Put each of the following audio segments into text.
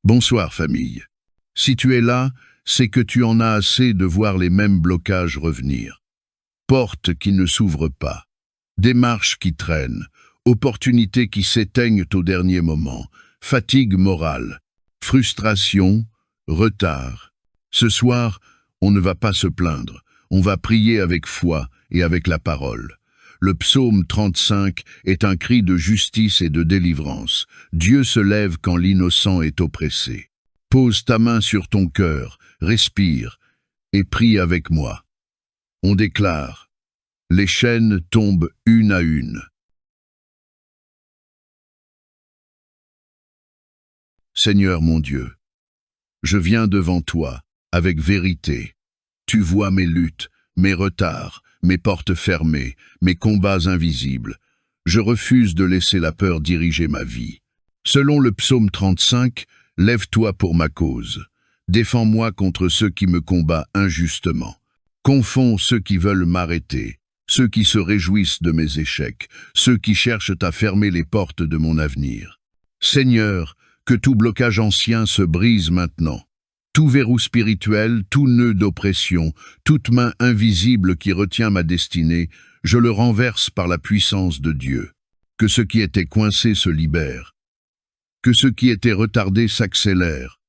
Bonsoir famille. Si tu es là, c'est que tu en as assez de voir les mêmes blocages revenir. Portes qui ne s'ouvrent pas, démarches qui traînent, opportunités qui s'éteignent au dernier moment, fatigue morale, frustration, retard. Ce soir, on ne va pas se plaindre, on va prier avec foi et avec la parole. Le psaume 35 est un cri de justice et de délivrance. Dieu se lève quand l'innocent est oppressé. Pose ta main sur ton cœur, respire et prie avec moi. On déclare, les chaînes tombent une à une. Seigneur mon Dieu, je viens devant toi avec vérité. Tu vois mes luttes, mes retards, mes portes fermées, mes combats invisibles. Je refuse de laisser la peur diriger ma vie. Selon le psaume 35, lève-toi pour ma cause. Défends-moi contre ceux qui me combattent injustement. Confonds ceux qui veulent m'arrêter, ceux qui se réjouissent de mes échecs, ceux qui cherchent à fermer les portes de mon avenir. Seigneur, que tout blocage ancien se brise maintenant. Tout verrou spirituel, tout nœud d'oppression, toute main invisible qui retient ma destinée, je le renverse par la puissance de Dieu. Que ce qui était coincé se libère. Que ce qui était retardé s'accélère.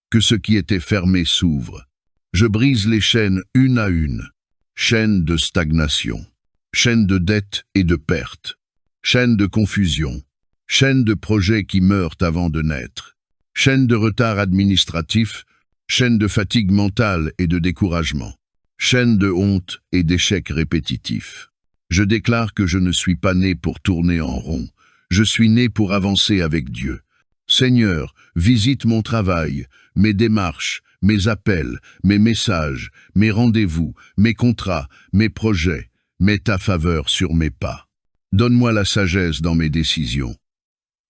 Que ce qui était fermé s'ouvre. Je brise les chaînes une à une. Chaînes de stagnation. Chaînes de dettes et de pertes. Chaînes de confusion. Chaînes de projets qui meurent avant de naître. Chaînes de retard administratif. Chaîne de fatigue mentale et de découragement, chaîne de honte et d'échecs répétitifs. Je déclare que je ne suis pas né pour tourner en rond, je suis né pour avancer avec Dieu. Seigneur, visite mon travail, mes démarches, mes appels, mes messages, mes rendez-vous, mes contrats, mes projets, mets ta faveur sur mes pas. Donne-moi la sagesse dans mes décisions.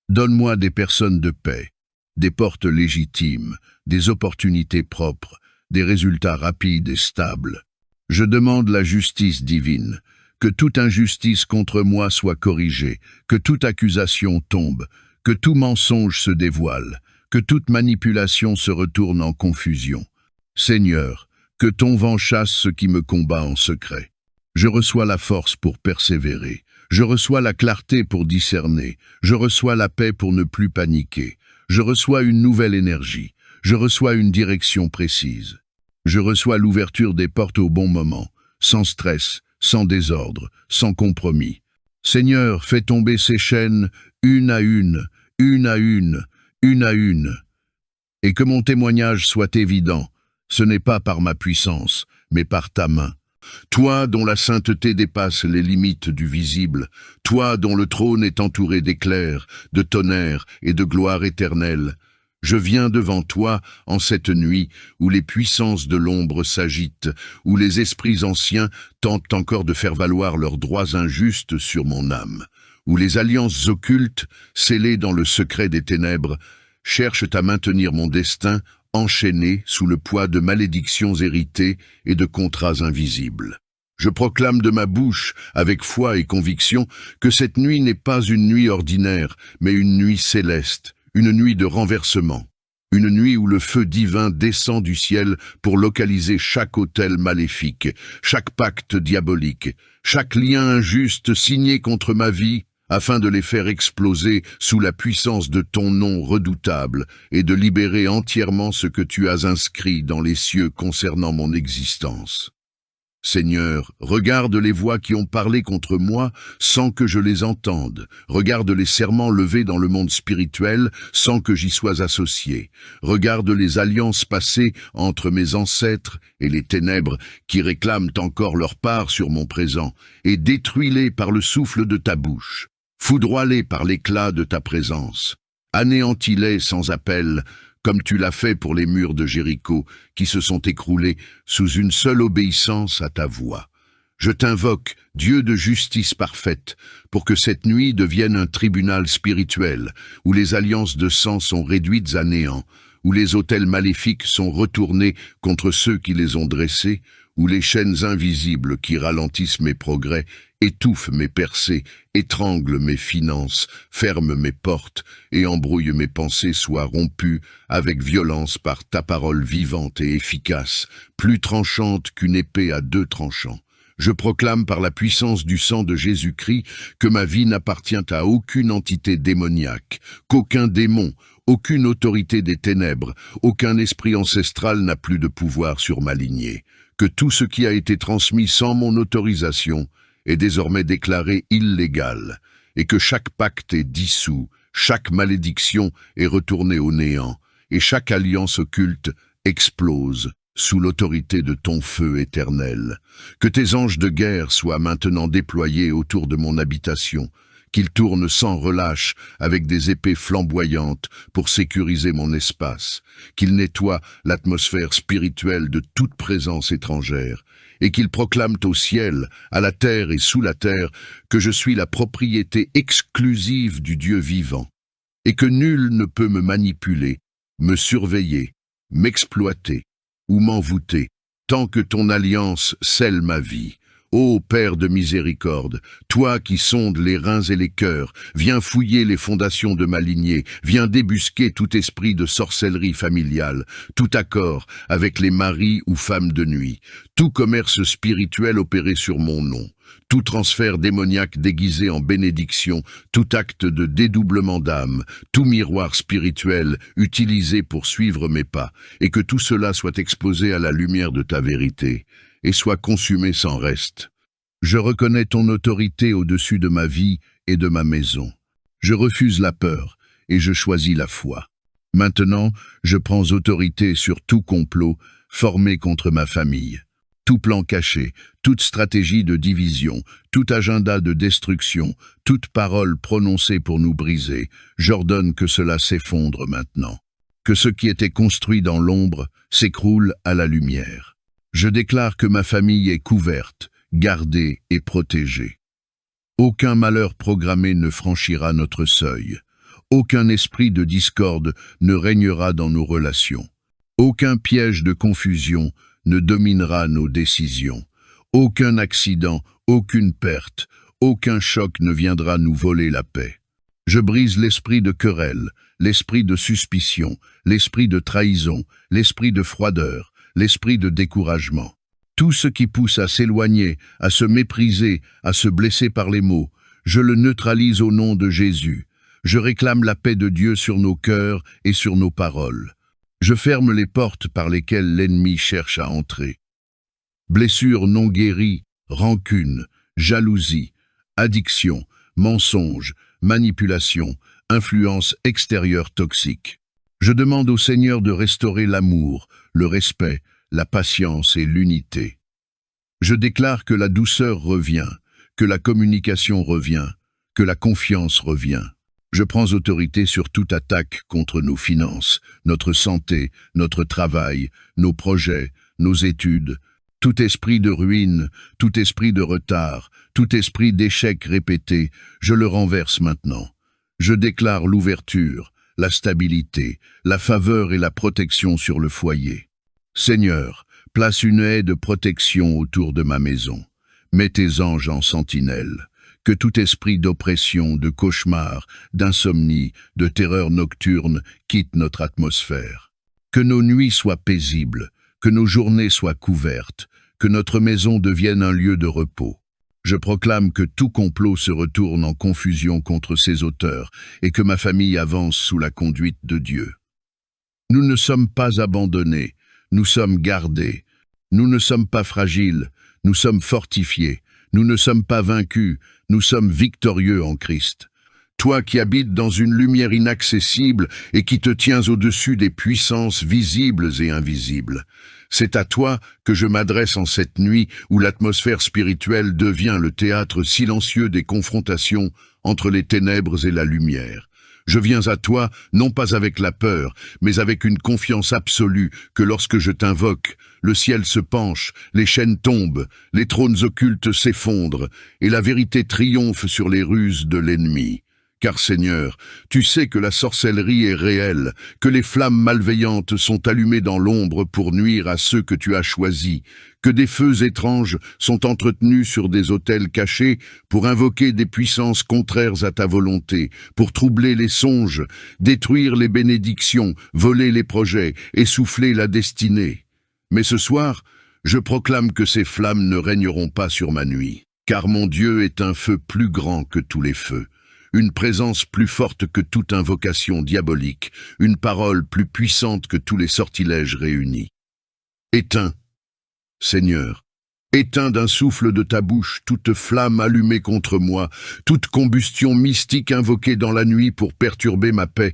Donne-moi des personnes de paix, des portes légitimes, des opportunités propres, des résultats rapides et stables. Je demande la justice divine, que toute injustice contre moi soit corrigée, que toute accusation tombe, que tout mensonge se dévoile, que toute manipulation se retourne en confusion. Seigneur, que ton vent chasse ce qui me combat en secret. Je reçois la force pour persévérer, je reçois la clarté pour discerner, je reçois la paix pour ne plus paniquer. Je reçois une nouvelle énergie, je reçois une direction précise. Je reçois l'ouverture des portes au bon moment, sans stress, sans désordre, sans compromis. Seigneur, fais tomber ces chaînes une à une, une à une, une à une. Et que mon témoignage soit évident, ce n'est pas par ma puissance, mais par ta main. Toi dont la sainteté dépasse les limites du visible, toi dont le trône est entouré d'éclairs, de tonnerre et de gloire éternelle, je viens devant toi en cette nuit où les puissances de l'ombre s'agitent, où les esprits anciens tentent encore de faire valoir leurs droits injustes sur mon âme, où les alliances occultes, scellées dans le secret des ténèbres, cherchent à maintenir mon destin enchaîné sous le poids de malédictions héritées et de contrats invisibles. Je proclame de ma bouche, avec foi et conviction, que cette nuit n'est pas une nuit ordinaire, mais une nuit céleste, une nuit de renversement, une nuit où le feu divin descend du ciel pour localiser chaque autel maléfique, chaque pacte diabolique, chaque lien injuste signé contre ma vie, afin de les faire exploser sous la puissance de ton nom redoutable et de libérer entièrement ce que tu as inscrit dans les cieux concernant mon existence. Seigneur, regarde les voix qui ont parlé contre moi sans que je les entende. Regarde les serments levés dans le monde spirituel sans que j'y sois associé. Regarde les alliances passées entre mes ancêtres et les ténèbres qui réclament encore leur part sur mon présent, et détruis-les par le souffle de ta bouche. Foudroie-les par l'éclat de ta présence. Anéantis-les sans appel, comme tu l'as fait pour les murs de Jéricho, qui se sont écroulés sous une seule obéissance à ta voix. Je t'invoque, Dieu de justice parfaite, pour que cette nuit devienne un tribunal spirituel, où les alliances de sang sont réduites à néant, où les autels maléfiques sont retournés contre ceux qui les ont dressés, où les chaînes invisibles qui ralentissent mes progrès étouffe mes percées, étrangle mes finances, ferme mes portes et embrouille mes pensées soient rompues avec violence par ta parole vivante et efficace, plus tranchante qu'une épée à deux tranchants. Je proclame par la puissance du sang de Jésus-Christ que ma vie n'appartient à aucune entité démoniaque, qu'aucun démon, aucune autorité des ténèbres, aucun esprit ancestral n'a plus de pouvoir sur ma lignée, que tout ce qui a été transmis sans mon autorisation est désormais déclaré illégal, et que chaque pacte est dissous, chaque malédiction est retournée au néant, et chaque alliance occulte explose sous l'autorité de ton feu éternel. Que tes anges de guerre soient maintenant déployés autour de mon habitation, qu'ils tournent sans relâche avec des épées flamboyantes pour sécuriser mon espace, qu'ils nettoient l'atmosphère spirituelle de toute présence étrangère, et qu'ils proclament au ciel, à la terre et sous la terre, que je suis la propriété exclusive du Dieu vivant, et que nul ne peut me manipuler, me surveiller, m'exploiter ou m'envoûter, tant que ton alliance scelle ma vie. Ô Père de miséricorde, toi qui sondes les reins et les cœurs, viens fouiller les fondations de ma lignée, viens débusquer tout esprit de sorcellerie familiale, tout accord avec les maris ou femmes de nuit, tout commerce spirituel opéré sur mon nom, tout transfert démoniaque déguisé en bénédiction, tout acte de dédoublement d'âme, tout miroir spirituel utilisé pour suivre mes pas, et que tout cela soit exposé à la lumière de ta vérité, et soit consumé sans reste. Je reconnais ton autorité au-dessus de ma vie et de ma maison. Je refuse la peur, et je choisis la foi. Maintenant, je prends autorité sur tout complot formé contre ma famille. Tout plan caché, toute stratégie de division, tout agenda de destruction, toute parole prononcée pour nous briser, j'ordonne que cela s'effondre maintenant. Que ce qui était construit dans l'ombre s'écroule à la lumière. Je déclare que ma famille est couverte, gardée et protégée. Aucun malheur programmé ne franchira notre seuil. Aucun esprit de discorde ne régnera dans nos relations. Aucun piège de confusion ne dominera nos décisions. Aucun accident, aucune perte, aucun choc ne viendra nous voler la paix. Je brise l'esprit de querelle, l'esprit de suspicion, l'esprit de trahison, l'esprit de froideur, l'esprit de découragement. Tout ce qui pousse à s'éloigner, à se mépriser, à se blesser par les mots, je le neutralise au nom de Jésus. Je réclame la paix de Dieu sur nos cœurs et sur nos paroles. Je ferme les portes par lesquelles l'ennemi cherche à entrer. Blessures non guéries, rancune, jalousie, addiction, mensonge, manipulation, influence extérieure toxique. Je demande au Seigneur de restaurer l'amour, le respect, la patience et l'unité. Je déclare que la douceur revient, que la communication revient, que la confiance revient. Je prends autorité sur toute attaque contre nos finances, notre santé, notre travail, nos projets, nos études. Tout esprit de ruine, tout esprit de retard, tout esprit d'échec répété, je le renverse maintenant. Je déclare l'ouverture, la stabilité, la faveur et la protection sur le foyer. Seigneur, place une haie de protection autour de ma maison. Mets tes anges en sentinelle. Que tout esprit d'oppression, de cauchemar, d'insomnie, de terreur nocturne quitte notre atmosphère. Que nos nuits soient paisibles, que nos journées soient couvertes, que notre maison devienne un lieu de repos. Je proclame que tout complot se retourne en confusion contre ses auteurs et que ma famille avance sous la conduite de Dieu. Nous ne sommes pas abandonnés, nous sommes gardés. Nous ne sommes pas fragiles, nous sommes fortifiés. Nous ne sommes pas vaincus, nous sommes victorieux en Christ. Toi qui habites dans une lumière inaccessible et qui te tiens au-dessus des puissances visibles et invisibles. C'est à toi que je m'adresse en cette nuit où l'atmosphère spirituelle devient le théâtre silencieux des confrontations entre les ténèbres et la lumière. Je viens à toi, non pas avec la peur, mais avec une confiance absolue que lorsque je t'invoque, le ciel se penche, les chaînes tombent, les trônes occultes s'effondrent, et la vérité triomphe sur les ruses de l'ennemi. Car Seigneur, tu sais que la sorcellerie est réelle, que les flammes malveillantes sont allumées dans l'ombre pour nuire à ceux que tu as choisis, que des feux étranges sont entretenus sur des autels cachés pour invoquer des puissances contraires à ta volonté, pour troubler les songes, détruire les bénédictions, voler les projets, essouffler la destinée. Mais ce soir, je proclame que ces flammes ne régneront pas sur ma nuit, car mon Dieu est un feu plus grand que tous les feux. Une présence plus forte que toute invocation diabolique, une parole plus puissante que tous les sortilèges réunis. Éteins, Seigneur, éteins d'un souffle de ta bouche toute flamme allumée contre moi, toute combustion mystique invoquée dans la nuit pour perturber ma paix.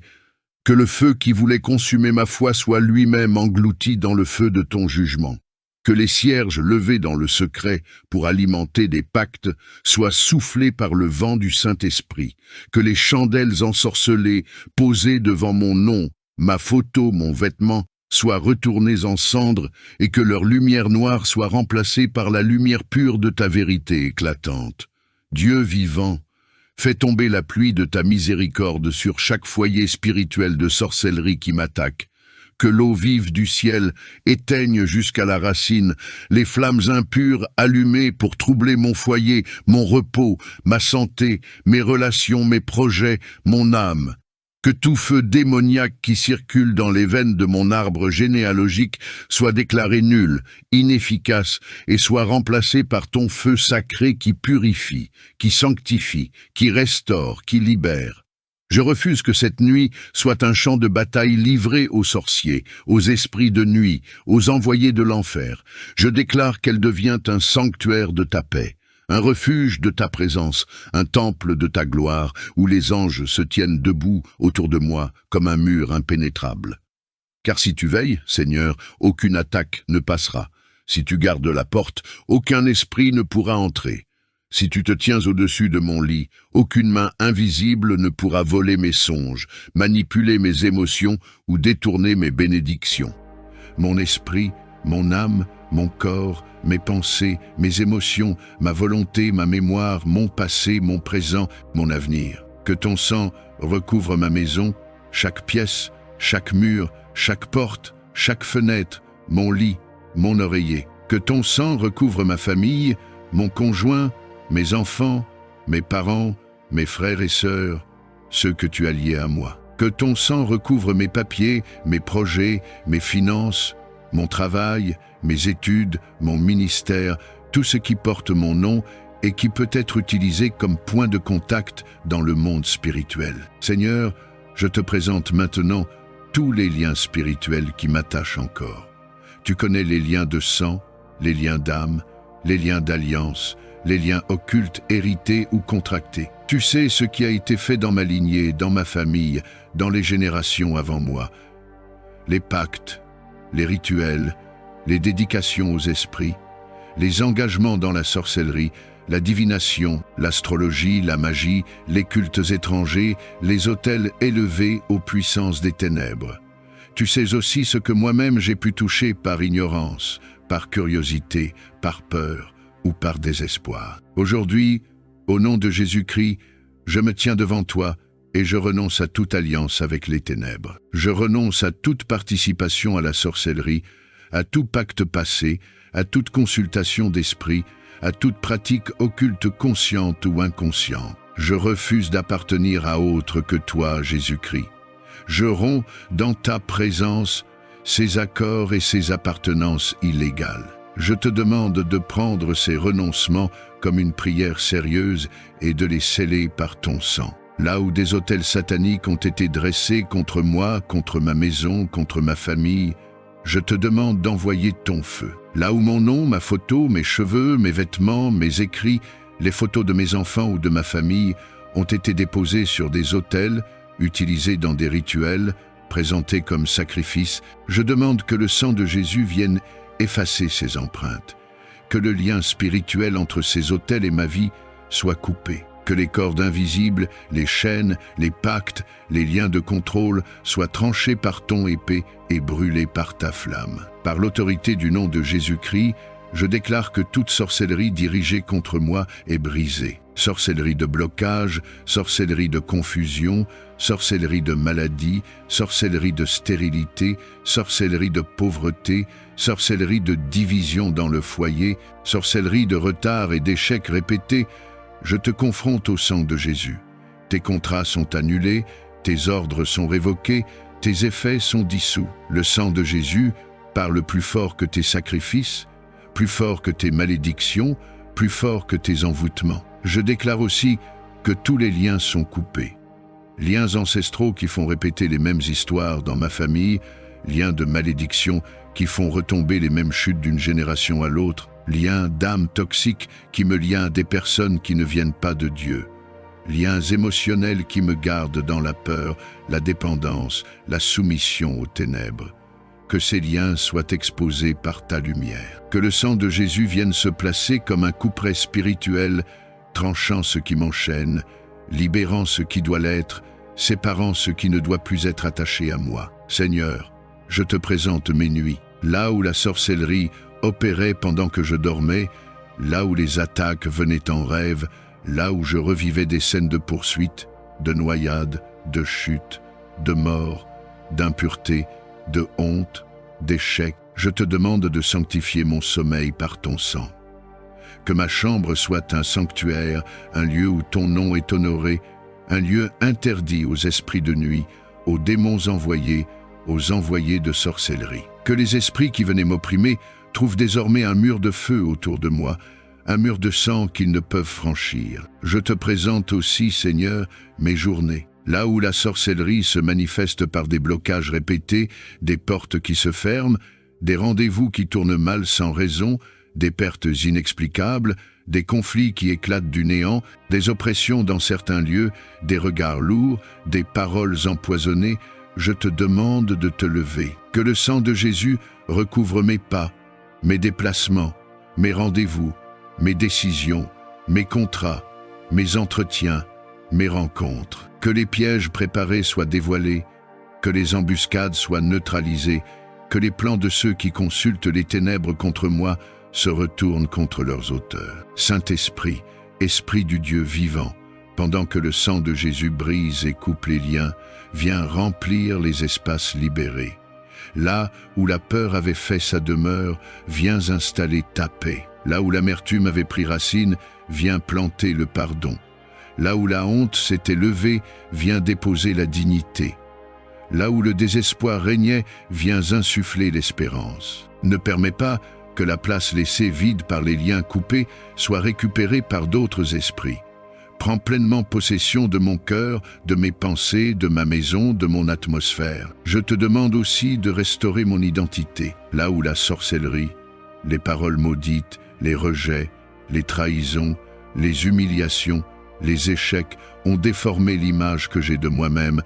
Que le feu qui voulait consumer ma foi soit lui-même englouti dans le feu de ton jugement. Que les cierges levés dans le secret pour alimenter des pactes soient soufflés par le vent du Saint-Esprit. Que les chandelles ensorcelées posées devant mon nom, ma photo, mon vêtement, soient retournées en cendres et que leur lumière noire soit remplacée par la lumière pure de ta vérité éclatante. Dieu vivant, fais tomber la pluie de ta miséricorde sur chaque foyer spirituel de sorcellerie qui m'attaque. Que l'eau vive du ciel éteigne jusqu'à la racine les flammes impures allumées pour troubler mon foyer, mon repos, ma santé, mes relations, mes projets, mon âme. Que tout feu démoniaque qui circule dans les veines de mon arbre généalogique soit déclaré nul, inefficace, et soit remplacé par ton feu sacré qui purifie, qui sanctifie, qui restaure, qui libère. Je refuse que cette nuit soit un champ de bataille livré aux sorciers, aux esprits de nuit, aux envoyés de l'enfer. Je déclare qu'elle devient un sanctuaire de ta paix, un refuge de ta présence, un temple de ta gloire, où les anges se tiennent debout autour de moi comme un mur impénétrable. Car si tu veilles, Seigneur, aucune attaque ne passera. Si tu gardes la porte, aucun esprit ne pourra entrer. Si tu te tiens au-dessus de mon lit, aucune main invisible ne pourra voler mes songes, manipuler mes émotions ou détourner mes bénédictions. Mon esprit, mon âme, mon corps, mes pensées, mes émotions, ma volonté, ma mémoire, mon passé, mon présent, mon avenir. Que ton sang recouvre ma maison, chaque pièce, chaque mur, chaque porte, chaque fenêtre, mon lit, mon oreiller. Que ton sang recouvre ma famille, mon conjoint, mes enfants, mes parents, mes frères et sœurs, ceux que tu as liés à moi. Que ton sang recouvre mes papiers, mes projets, mes finances, mon travail, mes études, mon ministère, tout ce qui porte mon nom et qui peut être utilisé comme point de contact dans le monde spirituel. Seigneur, je te présente maintenant tous les liens spirituels qui m'attachent encore. Tu connais les liens de sang, les liens d'âme, les liens d'alliance, les liens occultes, hérités ou contractés. Tu sais ce qui a été fait dans ma lignée, dans ma famille, dans les générations avant moi. Les pactes, les rituels, les dédications aux esprits, les engagements dans la sorcellerie, la divination, l'astrologie, la magie, les cultes étrangers, les autels élevés aux puissances des ténèbres. Tu sais aussi ce que moi-même j'ai pu toucher par ignorance, par curiosité, par peur, ou par désespoir. Aujourd'hui, au nom de Jésus-Christ, je me tiens devant toi et je renonce à toute alliance avec les ténèbres. Je renonce à toute participation à la sorcellerie, à tout pacte passé, à toute consultation d'esprit, à toute pratique occulte consciente ou inconsciente. Je refuse d'appartenir à autre que toi, Jésus-Christ. Je romps dans ta présence ces accords et ces appartenances illégales. Je te demande de prendre ces renoncements comme une prière sérieuse et de les sceller par ton sang. Là où des autels sataniques ont été dressés contre moi, contre ma maison, contre ma famille, je te demande d'envoyer ton feu. Là où mon nom, ma photo, mes cheveux, mes vêtements, mes écrits, les photos de mes enfants ou de ma famille ont été déposés sur des autels, utilisés dans des rituels, présentés comme sacrifices, je demande que le sang de Jésus vienne effacer ces empreintes, que le lien spirituel entre ces autels et ma vie soit coupé, que les cordes invisibles, les chaînes, les pactes, les liens de contrôle soient tranchés par ton épée et brûlés par ta flamme. Par l'autorité du nom de Jésus-Christ, je déclare que toute sorcellerie dirigée contre moi est brisée. Sorcellerie de blocage, sorcellerie de confusion, sorcellerie de maladie, sorcellerie de stérilité, sorcellerie de pauvreté, sorcellerie de division dans le foyer, sorcellerie de retard et d'échecs répétés, je te confronte au sang de Jésus. Tes contrats sont annulés, tes ordres sont révoqués, tes effets sont dissous. Le sang de Jésus parle plus fort que tes sacrifices, plus fort que tes malédictions, plus fort que tes envoûtements. Je déclare aussi que tous les liens sont coupés. Liens ancestraux qui font répéter les mêmes histoires dans ma famille, liens de malédiction qui font retomber les mêmes chutes d'une génération à l'autre, liens d'âmes toxiques qui me lient à des personnes qui ne viennent pas de Dieu, liens émotionnels qui me gardent dans la peur, la dépendance, la soumission aux ténèbres. Que ces liens soient exposés par ta lumière. Que le sang de Jésus vienne se placer comme un couperet spirituel, tranchant ce qui m'enchaîne, libérant ce qui doit l'être, séparant ce qui ne doit plus être attaché à moi. Seigneur, je te présente mes nuits, là où la sorcellerie opérait pendant que je dormais, là où les attaques venaient en rêve, là où je revivais des scènes de poursuite, de noyade, de chute, de mort, d'impureté, de honte, d'échec. Je te demande de sanctifier mon sommeil par ton sang. Que ma chambre soit un sanctuaire, un lieu où ton nom est honoré, un lieu interdit aux esprits de nuit, aux démons envoyés, aux envoyés de sorcellerie. Que les esprits qui venaient m'opprimer trouvent désormais un mur de feu autour de moi, un mur de sang qu'ils ne peuvent franchir. Je te présente aussi, Seigneur, mes journées. Là où la sorcellerie se manifeste par des blocages répétés, des portes qui se ferment, des rendez-vous qui tournent mal sans raison, des pertes inexplicables, des conflits qui éclatent du néant, des oppressions dans certains lieux, des regards lourds, des paroles empoisonnées, je te demande de te lever. Que le sang de Jésus recouvre mes pas, mes déplacements, mes rendez-vous, mes décisions, mes contrats, mes entretiens, mes rencontres. Que les pièges préparés soient dévoilés, que les embuscades soient neutralisées, que les plans de ceux qui consultent les ténèbres contre moi se retournent contre leurs auteurs. Saint-Esprit, Esprit du Dieu vivant, pendant que le sang de Jésus brise et coupe les liens, viens remplir les espaces libérés. Là où la peur avait fait sa demeure, viens installer ta paix. Là où l'amertume avait pris racine, viens planter le pardon. Là où la honte s'était levée, viens déposer la dignité. Là où le désespoir régnait, viens insuffler l'espérance. Ne permets pas que la place laissée vide par les liens coupés soit récupérée par d'autres esprits. Prends pleinement possession de mon cœur, de mes pensées, de ma maison, de mon atmosphère. Je te demande aussi de restaurer mon identité. Là où la sorcellerie, les paroles maudites, les rejets, les trahisons, les humiliations, les échecs ont déformé l'image que j'ai de moi-même,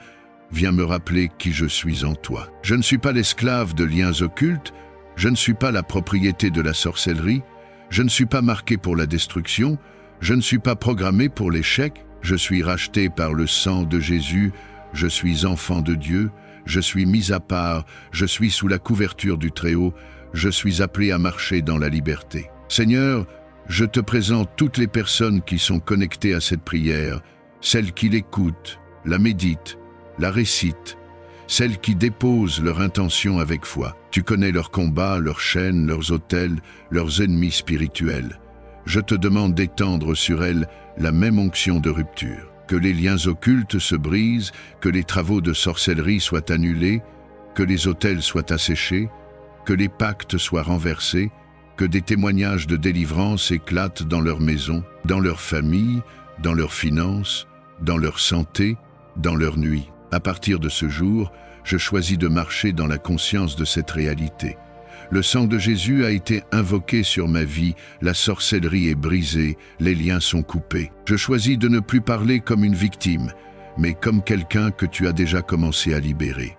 viens me rappeler qui je suis en toi. Je ne suis pas l'esclave de liens occultes, je ne suis pas la propriété de la sorcellerie, je ne suis pas marqué pour la destruction, je ne suis pas programmé pour l'échec, je suis racheté par le sang de Jésus, je suis enfant de Dieu, je suis mis à part, je suis sous la couverture du Très-Haut, je suis appelé à marcher dans la liberté. Seigneur, je te présente toutes les personnes qui sont connectées à cette prière, celles qui l'écoutent, la méditent, la récitent, celles qui déposent leur intention avec foi. Tu connais leurs combats, leurs chaînes, leurs autels, leurs ennemis spirituels. Je te demande d'étendre sur elles la même onction de rupture. Que les liens occultes se brisent, que les travaux de sorcellerie soient annulés, que les autels soient asséchés, que les pactes soient renversés, que des témoignages de délivrance éclatent dans leur maison, dans leur famille, dans leurs finances, dans leur santé, dans leur nuit. À partir de ce jour, je choisis de marcher dans la conscience de cette réalité. Le sang de Jésus a été invoqué sur ma vie, la sorcellerie est brisée, les liens sont coupés. Je choisis de ne plus parler comme une victime, mais comme quelqu'un que tu as déjà commencé à libérer.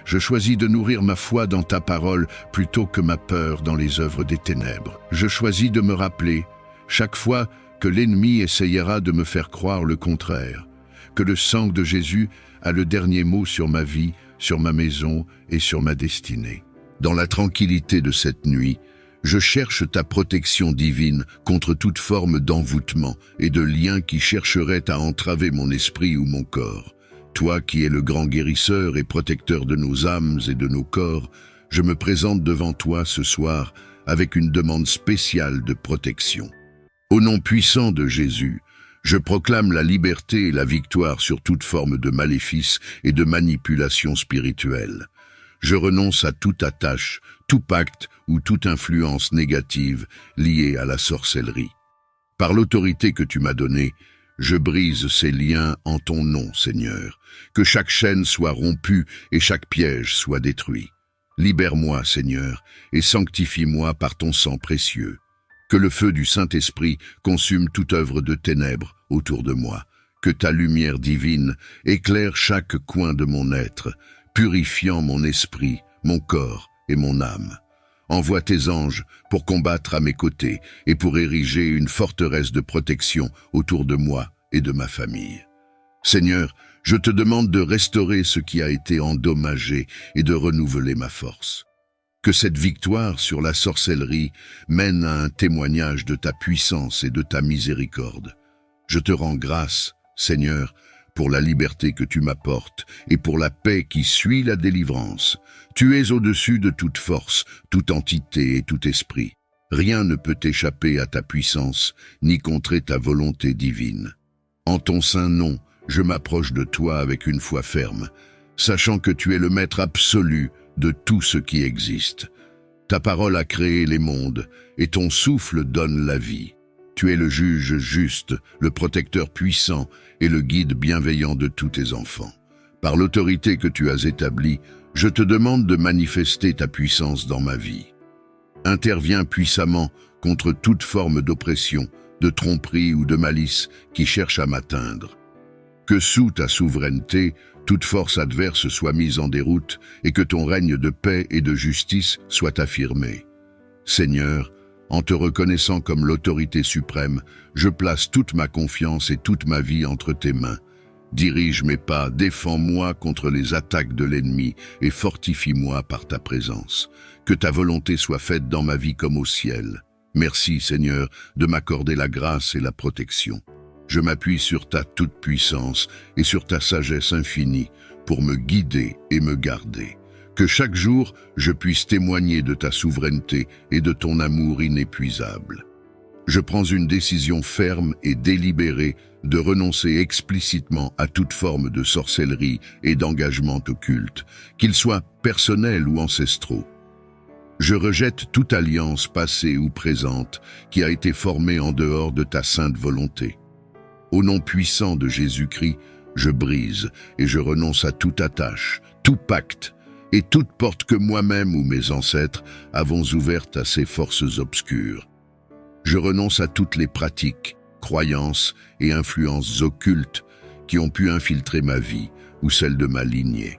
Je choisis de nourrir ma foi dans ta parole plutôt que ma peur dans les œuvres des ténèbres. Je choisis de me rappeler, chaque fois que l'ennemi essayera de me faire croire le contraire, que le sang de Jésus a le dernier mot sur ma vie, sur ma maison et sur ma destinée. Dans la tranquillité de cette nuit, Je cherche ta protection divine contre toute forme d'envoûtement et de lien qui chercherait à entraver mon esprit ou mon corps. Toi qui es le grand guérisseur et protecteur de nos âmes et de nos corps, je me présente devant toi ce soir avec une demande spéciale de protection. Au nom puissant de Jésus, je proclame la liberté et la victoire sur toute forme de maléfice et de manipulation spirituelle. Je renonce à toute attache, tout pacte ou toute influence négative liée à la sorcellerie. Par l'autorité que tu m'as donnée, je brise ces liens en ton nom, Seigneur. Que chaque chaîne soit rompue et chaque piège soit détruit. Libère-moi, Seigneur, et sanctifie-moi par ton sang précieux. Que le feu du Saint-Esprit consume toute œuvre de ténèbres autour de moi. Que ta lumière divine éclaire chaque coin de mon être, purifiant mon esprit, mon corps et mon âme. Envoie tes anges pour combattre à mes côtés et pour ériger une forteresse de protection autour de moi et de ma famille. Seigneur, je te demande de restaurer ce qui a été endommagé et de renouveler ma force. Que cette victoire sur la sorcellerie mène à un témoignage de ta puissance et de ta miséricorde. Je te rends grâce, Seigneur, pour la liberté que tu m'apportes et pour la paix qui suit la délivrance. Tu es au-dessus de toute force, toute entité et tout esprit. Rien ne peut échapper à ta puissance, ni contrer ta volonté divine. En ton saint nom, je m'approche de toi avec une foi ferme, sachant que tu es le maître absolu de tout ce qui existe. Ta parole a créé les mondes, et ton souffle donne la vie. Tu es le juge juste, le protecteur puissant et le guide bienveillant de tous tes enfants. Par l'autorité que tu as établie, je te demande de manifester ta puissance dans ma vie. Interviens puissamment contre toute forme d'oppression, de tromperie ou de malice qui cherche à m'atteindre. Que sous ta souveraineté, toute force adverse soit mise en déroute et que ton règne de paix et de justice soit affirmé. Seigneur, en te reconnaissant comme l'autorité suprême, je place toute ma confiance et toute ma vie entre tes mains. Dirige mes pas, défends-moi contre les attaques de l'ennemi et fortifie-moi par ta présence. Que ta volonté soit faite dans ma vie comme au ciel. Merci, Seigneur, de m'accorder la grâce et la protection. Je m'appuie sur ta toute-puissance et sur ta sagesse infinie pour me guider et me garder. Que chaque jour, je puisse témoigner de ta souveraineté et de ton amour inépuisable. Je prends une décision ferme et délibérée de renoncer explicitement à toute forme de sorcellerie et d'engagement occulte, qu'ils soient personnels ou ancestraux. Je rejette toute alliance passée ou présente qui a été formée en dehors de ta sainte volonté. Au nom puissant de Jésus-Christ, je brise et je renonce à toute attache, tout pacte et toute porte que moi-même ou mes ancêtres avons ouverte à ces forces obscures. Je renonce à toutes les pratiques, croyances et influences occultes qui ont pu infiltrer ma vie ou celle de ma lignée.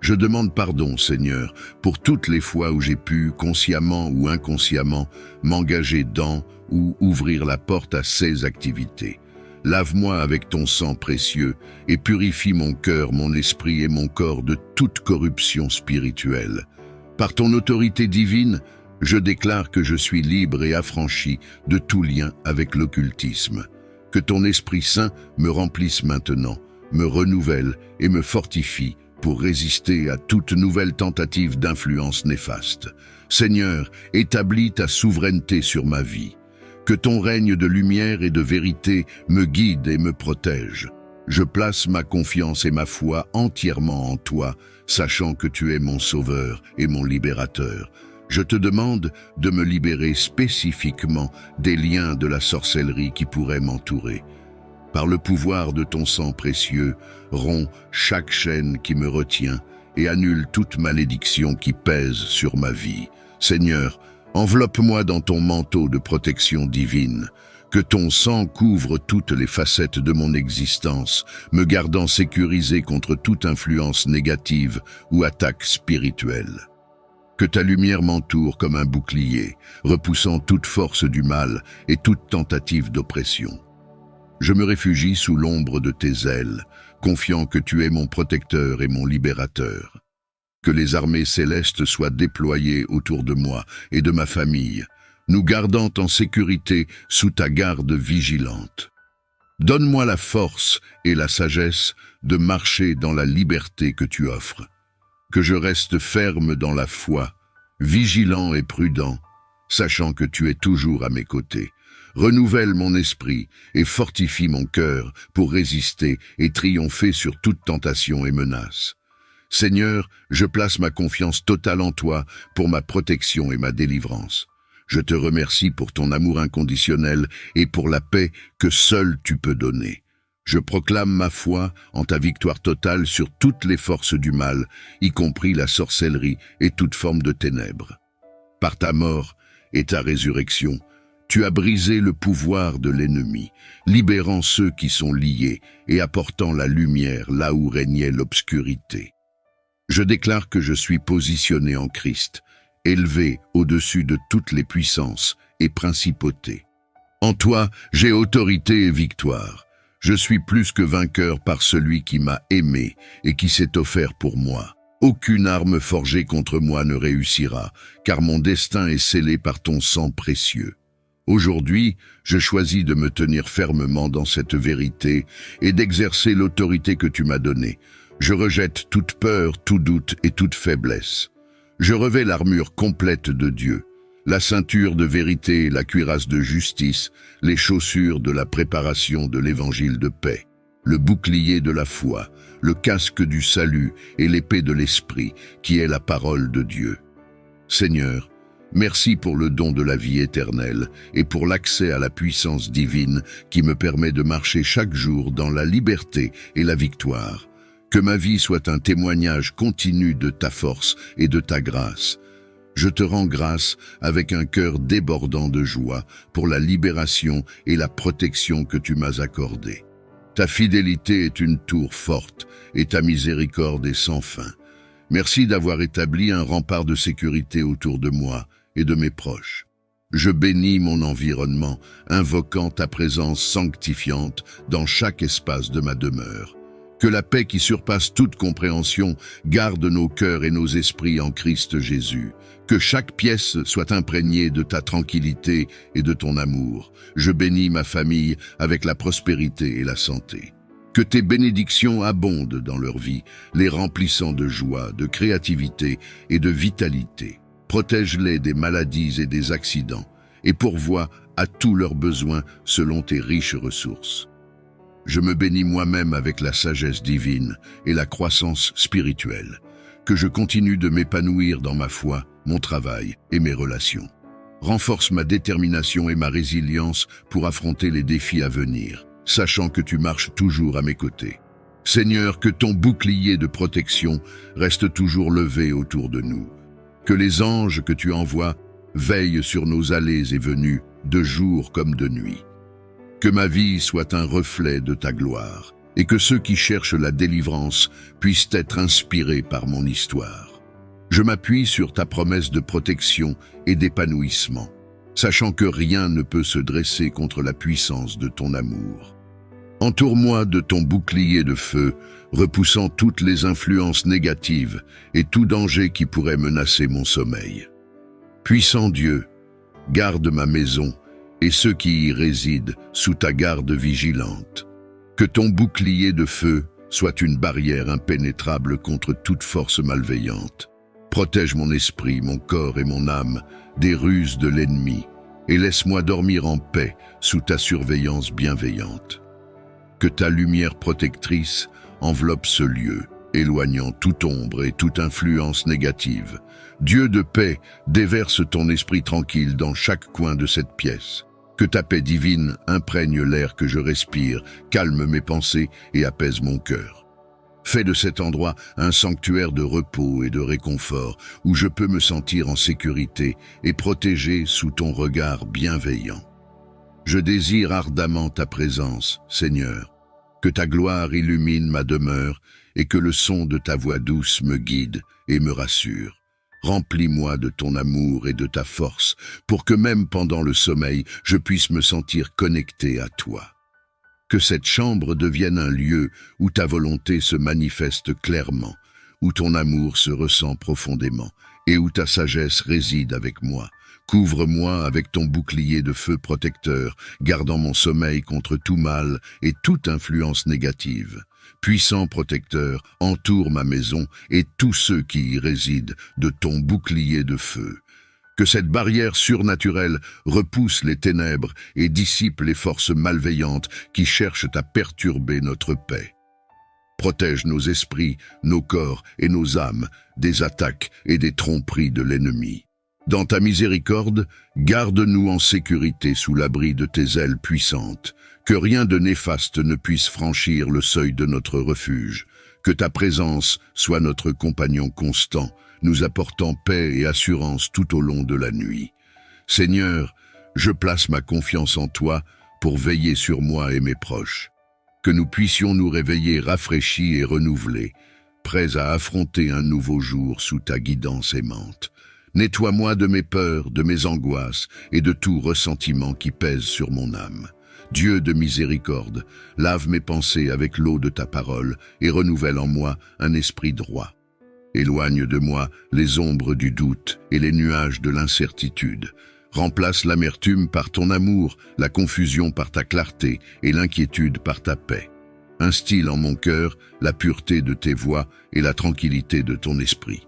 Je demande pardon, Seigneur, pour toutes les fois où j'ai pu, consciemment ou inconsciemment, m'engager dans ou ouvrir la porte à ces activités. Lave-moi avec ton sang précieux et purifie mon cœur, mon esprit et mon corps de toute corruption spirituelle. Par ton autorité divine, je déclare que je suis libre et affranchi de tout lien avec l'occultisme. Que ton Esprit Saint me remplisse maintenant, me renouvelle et me fortifie pour résister à toute nouvelle tentative d'influence néfaste. Seigneur, établis ta souveraineté sur ma vie. Que ton règne de lumière et de vérité me guide et me protège. Je place ma confiance et ma foi entièrement en toi, sachant que tu es mon sauveur et mon libérateur. Je te demande de me libérer spécifiquement des liens de la sorcellerie qui pourraient m'entourer. Par le pouvoir de ton sang précieux, romps chaque chaîne qui me retient et annule toute malédiction qui pèse sur ma vie. Seigneur, enveloppe-moi dans ton manteau de protection divine. Que ton sang couvre toutes les facettes de mon existence, me gardant sécurisé contre toute influence négative ou attaque spirituelle. Que ta lumière m'entoure comme un bouclier, repoussant toute force du mal et toute tentative d'oppression. Je me réfugie sous l'ombre de tes ailes, confiant que tu es mon protecteur et mon libérateur. Que les armées célestes soient déployées autour de moi et de ma famille, nous gardant en sécurité sous ta garde vigilante. Donne-moi la force et la sagesse de marcher dans la liberté que tu offres. Que je reste ferme dans la foi, vigilant et prudent, sachant que tu es toujours à mes côtés. Renouvelle mon esprit et fortifie mon cœur pour résister et triompher sur toute tentation et menace. Seigneur, je place ma confiance totale en toi pour ma protection et ma délivrance. Je te remercie pour ton amour inconditionnel et pour la paix que seul tu peux donner. Je proclame ma foi en ta victoire totale sur toutes les forces du mal, y compris la sorcellerie et toute forme de ténèbres. Par ta mort et ta résurrection, tu as brisé le pouvoir de l'ennemi, libérant ceux qui sont liés et apportant la lumière là où régnait l'obscurité. Je déclare que je suis positionné en Christ, élevé au-dessus de toutes les puissances et principautés. En toi, j'ai autorité et victoire. Je suis plus que vainqueur par celui qui m'a aimé et qui s'est offert pour moi. Aucune arme forgée contre moi ne réussira, car mon destin est scellé par ton sang précieux. Aujourd'hui, je choisis de me tenir fermement dans cette vérité et d'exercer l'autorité que tu m'as donnée. Je rejette toute peur, tout doute et toute faiblesse. Je revêts l'armure complète de Dieu, la ceinture de vérité, la cuirasse de justice, les chaussures de la préparation de l'évangile de paix, le bouclier de la foi, le casque du salut et l'épée de l'esprit, qui est la parole de Dieu. Seigneur, merci pour le don de la vie éternelle et pour l'accès à la puissance divine qui me permet de marcher chaque jour dans la liberté et la victoire. Que ma vie soit un témoignage continu de ta force et de ta grâce. Je te rends grâce avec un cœur débordant de joie pour la libération et la protection que tu m'as accordée. Ta fidélité est une tour forte et ta miséricorde est sans fin. Merci d'avoir établi un rempart de sécurité autour de moi et de mes proches. Je bénis mon environnement, invoquant ta présence sanctifiante dans chaque espace de ma demeure. Que la paix qui surpasse toute compréhension garde nos cœurs et nos esprits en Christ Jésus. Que chaque pièce soit imprégnée de ta tranquillité et de ton amour. Je bénis ma famille avec la prospérité et la santé. Que tes bénédictions abondent dans leur vie, les remplissant de joie, de créativité et de vitalité. Protège-les des maladies et des accidents et pourvois à tous leurs besoins selon tes riches ressources. Je me bénis moi-même avec la sagesse divine et la croissance spirituelle, que je continue de m'épanouir dans ma foi, mon travail et mes relations. Renforce ma détermination et ma résilience pour affronter les défis à venir, sachant que tu marches toujours à mes côtés. Seigneur, que ton bouclier de protection reste toujours levé autour de nous. Que les anges que tu envoies veillent sur nos allées et venues, de jour comme de nuit. Que ma vie soit un reflet de ta gloire, et que ceux qui cherchent la délivrance puissent être inspirés par mon histoire. Je m'appuie sur ta promesse de protection et d'épanouissement, sachant que rien ne peut se dresser contre la puissance de ton amour. Entoure-moi de ton bouclier de feu, repoussant toutes les influences négatives et tout danger qui pourrait menacer mon sommeil. Puissant Dieu, garde ma maison et ceux qui y résident sous ta garde vigilante. Que ton bouclier de feu soit une barrière impénétrable contre toute force malveillante. Protège mon esprit, mon corps et mon âme des ruses de l'ennemi et laisse-moi dormir en paix sous ta surveillance bienveillante. Que ta lumière protectrice enveloppe ce lieu, éloignant toute ombre et toute influence négative. Dieu de paix, déverse ton esprit tranquille dans chaque coin de cette pièce. Que ta paix divine imprègne l'air que je respire, calme mes pensées et apaise mon cœur. Fais de cet endroit un sanctuaire de repos et de réconfort où je peux me sentir en sécurité et protégé sous ton regard bienveillant. Je désire ardemment ta présence, Seigneur, que ta gloire illumine ma demeure et que le son de ta voix douce me guide et me rassure. Remplis-moi de ton amour et de ta force, pour que même pendant le sommeil, je puisse me sentir connecté à toi. Que cette chambre devienne un lieu où ta volonté se manifeste clairement, où ton amour se ressent profondément, et où ta sagesse réside avec moi. Couvre-moi avec ton bouclier de feu protecteur, gardant mon sommeil contre tout mal et toute influence négative. Puissant protecteur, entoure ma maison et tous ceux qui y résident de ton bouclier de feu. Que cette barrière surnaturelle repousse les ténèbres et dissipe les forces malveillantes qui cherchent à perturber notre paix. Protège nos esprits, nos corps et nos âmes des attaques et des tromperies de l'ennemi. Dans ta miséricorde, garde-nous en sécurité sous l'abri de tes ailes puissantes. Que rien de néfaste ne puisse franchir le seuil de notre refuge. Que ta présence soit notre compagnon constant, nous apportant paix et assurance tout au long de la nuit. Seigneur, je place ma confiance en toi pour veiller sur moi et mes proches. Que nous puissions nous réveiller rafraîchis et renouvelés, prêts à affronter un nouveau jour sous ta guidance aimante. Nettoie-moi de mes peurs, de mes angoisses et de tout ressentiment qui pèse sur mon âme. Dieu de miséricorde, lave mes pensées avec l'eau de ta parole et renouvelle en moi un esprit droit. Éloigne de moi les ombres du doute et les nuages de l'incertitude. Remplace l'amertume par ton amour, la confusion par ta clarté et l'inquiétude par ta paix. Instille en mon cœur la pureté de tes voies et la tranquillité de ton esprit.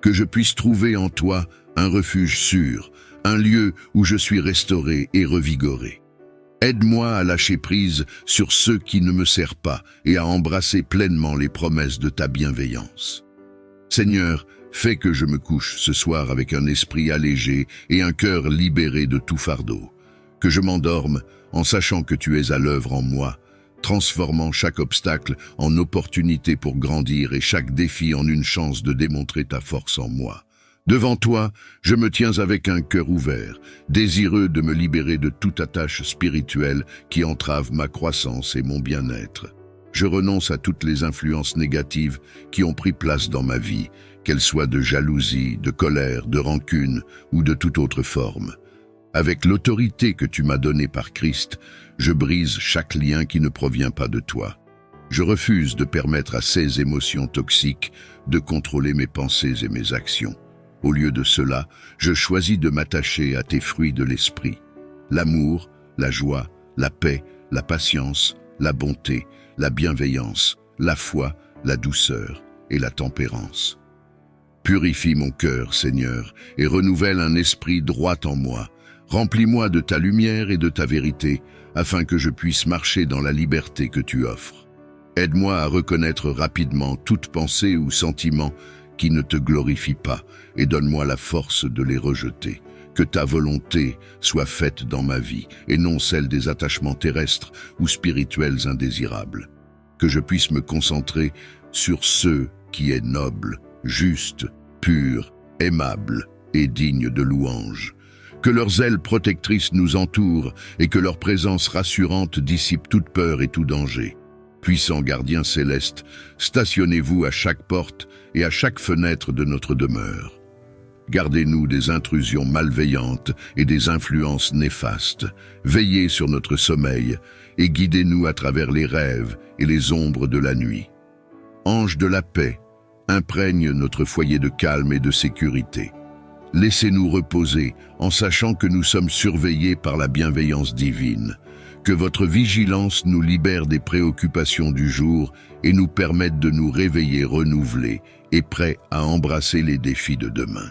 Que je puisse trouver en toi un refuge sûr, un lieu où je suis restauré et revigoré. Aide-moi à lâcher prise sur ceux qui ne me servent pas et à embrasser pleinement les promesses de ta bienveillance. Seigneur, fais que je me couche ce soir avec un esprit allégé et un cœur libéré de tout fardeau. Que je m'endorme en sachant que tu es à l'œuvre en moi, transformant chaque obstacle en opportunité pour grandir et chaque défi en une chance de démontrer ta force en moi. Devant toi, je me tiens avec un cœur ouvert, désireux de me libérer de toute attache spirituelle qui entrave ma croissance et mon bien-être. Je renonce à toutes les influences négatives qui ont pris place dans ma vie, qu'elles soient de jalousie, de colère, de rancune ou de toute autre forme. Avec l'autorité que tu m'as donnée par Christ, je brise chaque lien qui ne provient pas de toi. Je refuse de permettre à ces émotions toxiques de contrôler mes pensées et mes actions. Au lieu de cela, je choisis de m'attacher à tes fruits de l'esprit. L'amour, la joie, la paix, la patience, la bonté, la bienveillance, la foi, la douceur et la tempérance. Purifie mon cœur, Seigneur, et renouvelle un esprit droit en moi. Remplis-moi de ta lumière et de ta vérité, afin que je puisse marcher dans la liberté que tu offres. Aide-moi à reconnaître rapidement toute pensée ou sentiment qui ne te glorifie pas, et donne-moi la force de les rejeter. Que ta volonté soit faite dans ma vie, et non celle des attachements terrestres ou spirituels indésirables. Que je puisse me concentrer sur ce qui est noble, juste, pur, aimable et digne de louange. Que leurs ailes protectrices nous entourent et que leur présence rassurante dissipe toute peur et tout danger. Puissants gardiens célestes, stationnez-vous à chaque porte et à chaque fenêtre de notre demeure. Gardez-nous des intrusions malveillantes et des influences néfastes. Veillez sur notre sommeil et guidez-nous à travers les rêves et les ombres de la nuit. Ange de la paix, imprègne notre foyer de calme et de sécurité. Laissez-nous reposer en sachant que nous sommes surveillés par la bienveillance divine. Que votre vigilance nous libère des préoccupations du jour et nous permette de nous réveiller renouvelés et prêts à embrasser les défis de demain.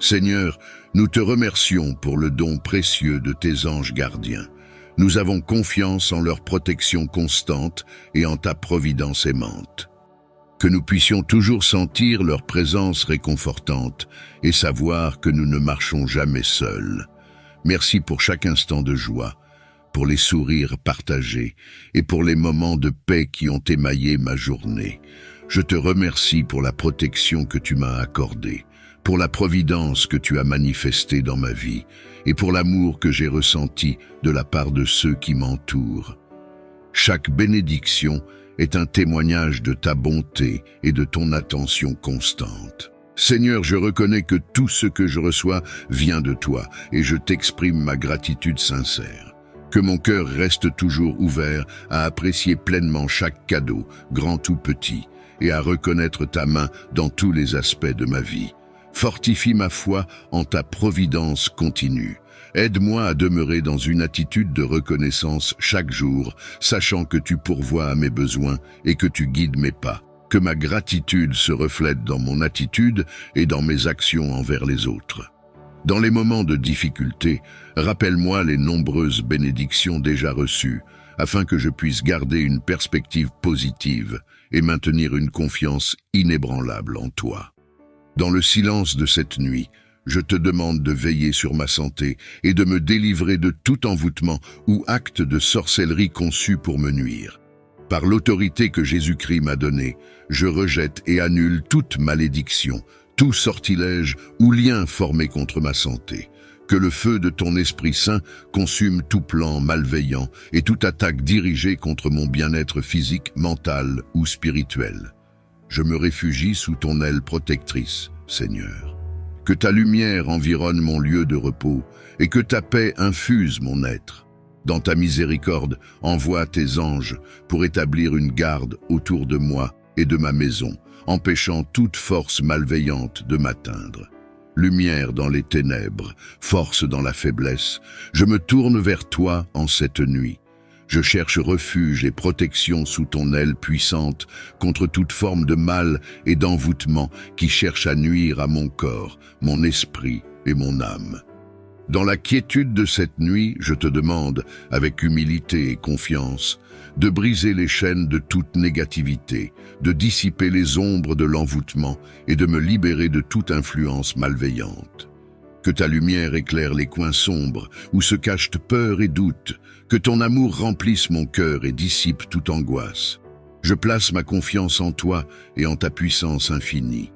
Seigneur, nous te remercions pour le don précieux de tes anges gardiens. Nous avons confiance en leur protection constante et en ta providence aimante. Que nous puissions toujours sentir leur présence réconfortante et savoir que nous ne marchons jamais seuls. Merci pour chaque instant de joie, pour les sourires partagés et pour les moments de paix qui ont émaillé ma journée. Je te remercie pour la protection que tu m'as accordée, pour la providence que tu as manifestée dans ma vie et pour l'amour que j'ai ressenti de la part de ceux qui m'entourent. Chaque bénédiction est un témoignage de ta bonté et de ton attention constante. Seigneur, je reconnais que tout ce que je reçois vient de toi et je t'exprime ma gratitude sincère. Que mon cœur reste toujours ouvert à apprécier pleinement chaque cadeau, grand ou petit, et à reconnaître ta main dans tous les aspects de ma vie. Fortifie ma foi en ta providence continue. Aide-moi à demeurer dans une attitude de reconnaissance chaque jour, sachant que tu pourvois à mes besoins et que tu guides mes pas. Que ma gratitude se reflète dans mon attitude et dans mes actions envers les autres. Dans les moments de difficulté, rappelle-moi les nombreuses bénédictions déjà reçues, afin que je puisse garder une perspective positive et maintenir une confiance inébranlable en toi. Dans le silence de cette nuit, je te demande de veiller sur ma santé et de me délivrer de tout envoûtement ou acte de sorcellerie conçu pour me nuire. Par l'autorité que Jésus-Christ m'a donnée, je rejette et annule toute malédiction, tout sortilège ou lien formé contre ma santé. Que le feu de ton Esprit Saint consume tout plan malveillant et toute attaque dirigée contre mon bien-être physique, mental ou spirituel. Je me réfugie sous ton aile protectrice, Seigneur. Que ta lumière environne mon lieu de repos et que ta paix infuse mon être. Dans ta miséricorde, envoie tes anges pour établir une garde autour de moi et de ma maison, empêchant toute force malveillante de m'atteindre. Lumière dans les ténèbres, force dans la faiblesse, je me tourne vers toi en cette nuit. Je cherche refuge et protection sous ton aile puissante contre toute forme de mal et d'envoûtement qui cherche à nuire à mon corps, mon esprit et mon âme. Dans la quiétude de cette nuit, je te demande, avec humilité et confiance, de briser les chaînes de toute négativité, de dissiper les ombres de l'envoûtement et de me libérer de toute influence malveillante. Que ta lumière éclaire les coins sombres où se cachent peur et doute, que ton amour remplisse mon cœur et dissipe toute angoisse. Je place ma confiance en toi et en ta puissance infinie.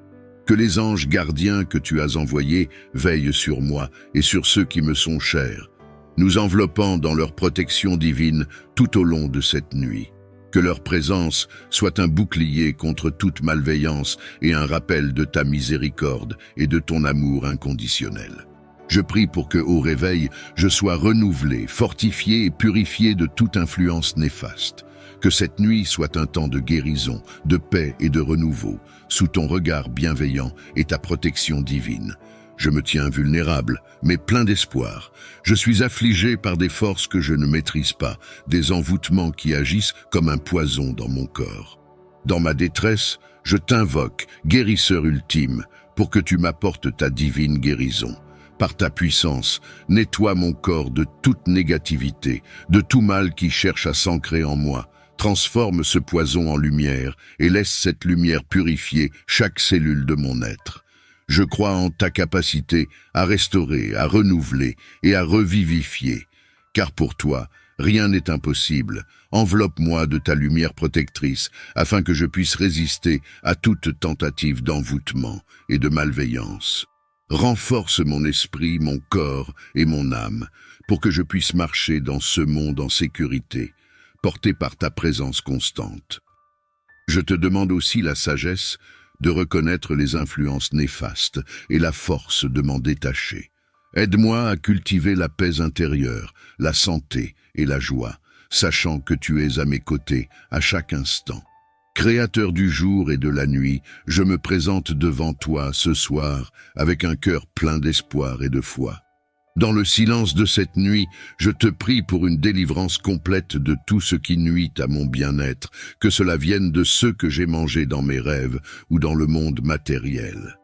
Que les anges gardiens que tu as envoyés veillent sur moi et sur ceux qui me sont chers, nous enveloppant dans leur protection divine tout au long de cette nuit. Que leur présence soit un bouclier contre toute malveillance et un rappel de ta miséricorde et de ton amour inconditionnel. Je prie pour que, au réveil, je sois renouvelé, fortifié et purifié de toute influence néfaste. Que cette nuit soit un temps de guérison, de paix et de renouveau, sous ton regard bienveillant et ta protection divine. Je me tiens vulnérable, mais plein d'espoir. Je suis affligé par des forces que je ne maîtrise pas, des envoûtements qui agissent comme un poison dans mon corps. Dans ma détresse, je t'invoque, guérisseur ultime, pour que tu m'apportes ta divine guérison. Par ta puissance, nettoie mon corps de toute négativité, de tout mal qui cherche à s'ancrer en moi. Transforme ce poison en lumière et laisse cette lumière purifier chaque cellule de mon être. Je crois en ta capacité à restaurer, à renouveler et à revivifier. Car pour toi, rien n'est impossible. Enveloppe-moi de ta lumière protectrice afin que je puisse résister à toute tentative d'envoûtement et de malveillance. Renforce mon esprit, mon corps et mon âme pour que je puisse marcher dans ce monde en sécurité, porté par ta présence constante. Je te demande aussi la sagesse de reconnaître les influences néfastes et la force de m'en détacher. Aide-moi à cultiver la paix intérieure, la santé et la joie, sachant que tu es à mes côtés à chaque instant. Créateur du jour et de la nuit, je me présente devant toi ce soir avec un cœur plein d'espoir et de foi. Dans le silence de cette nuit, je te prie pour une délivrance complète de tout ce qui nuit à mon bien-être, que cela vienne de ceux que j'ai mangés dans mes rêves ou dans le monde matériel.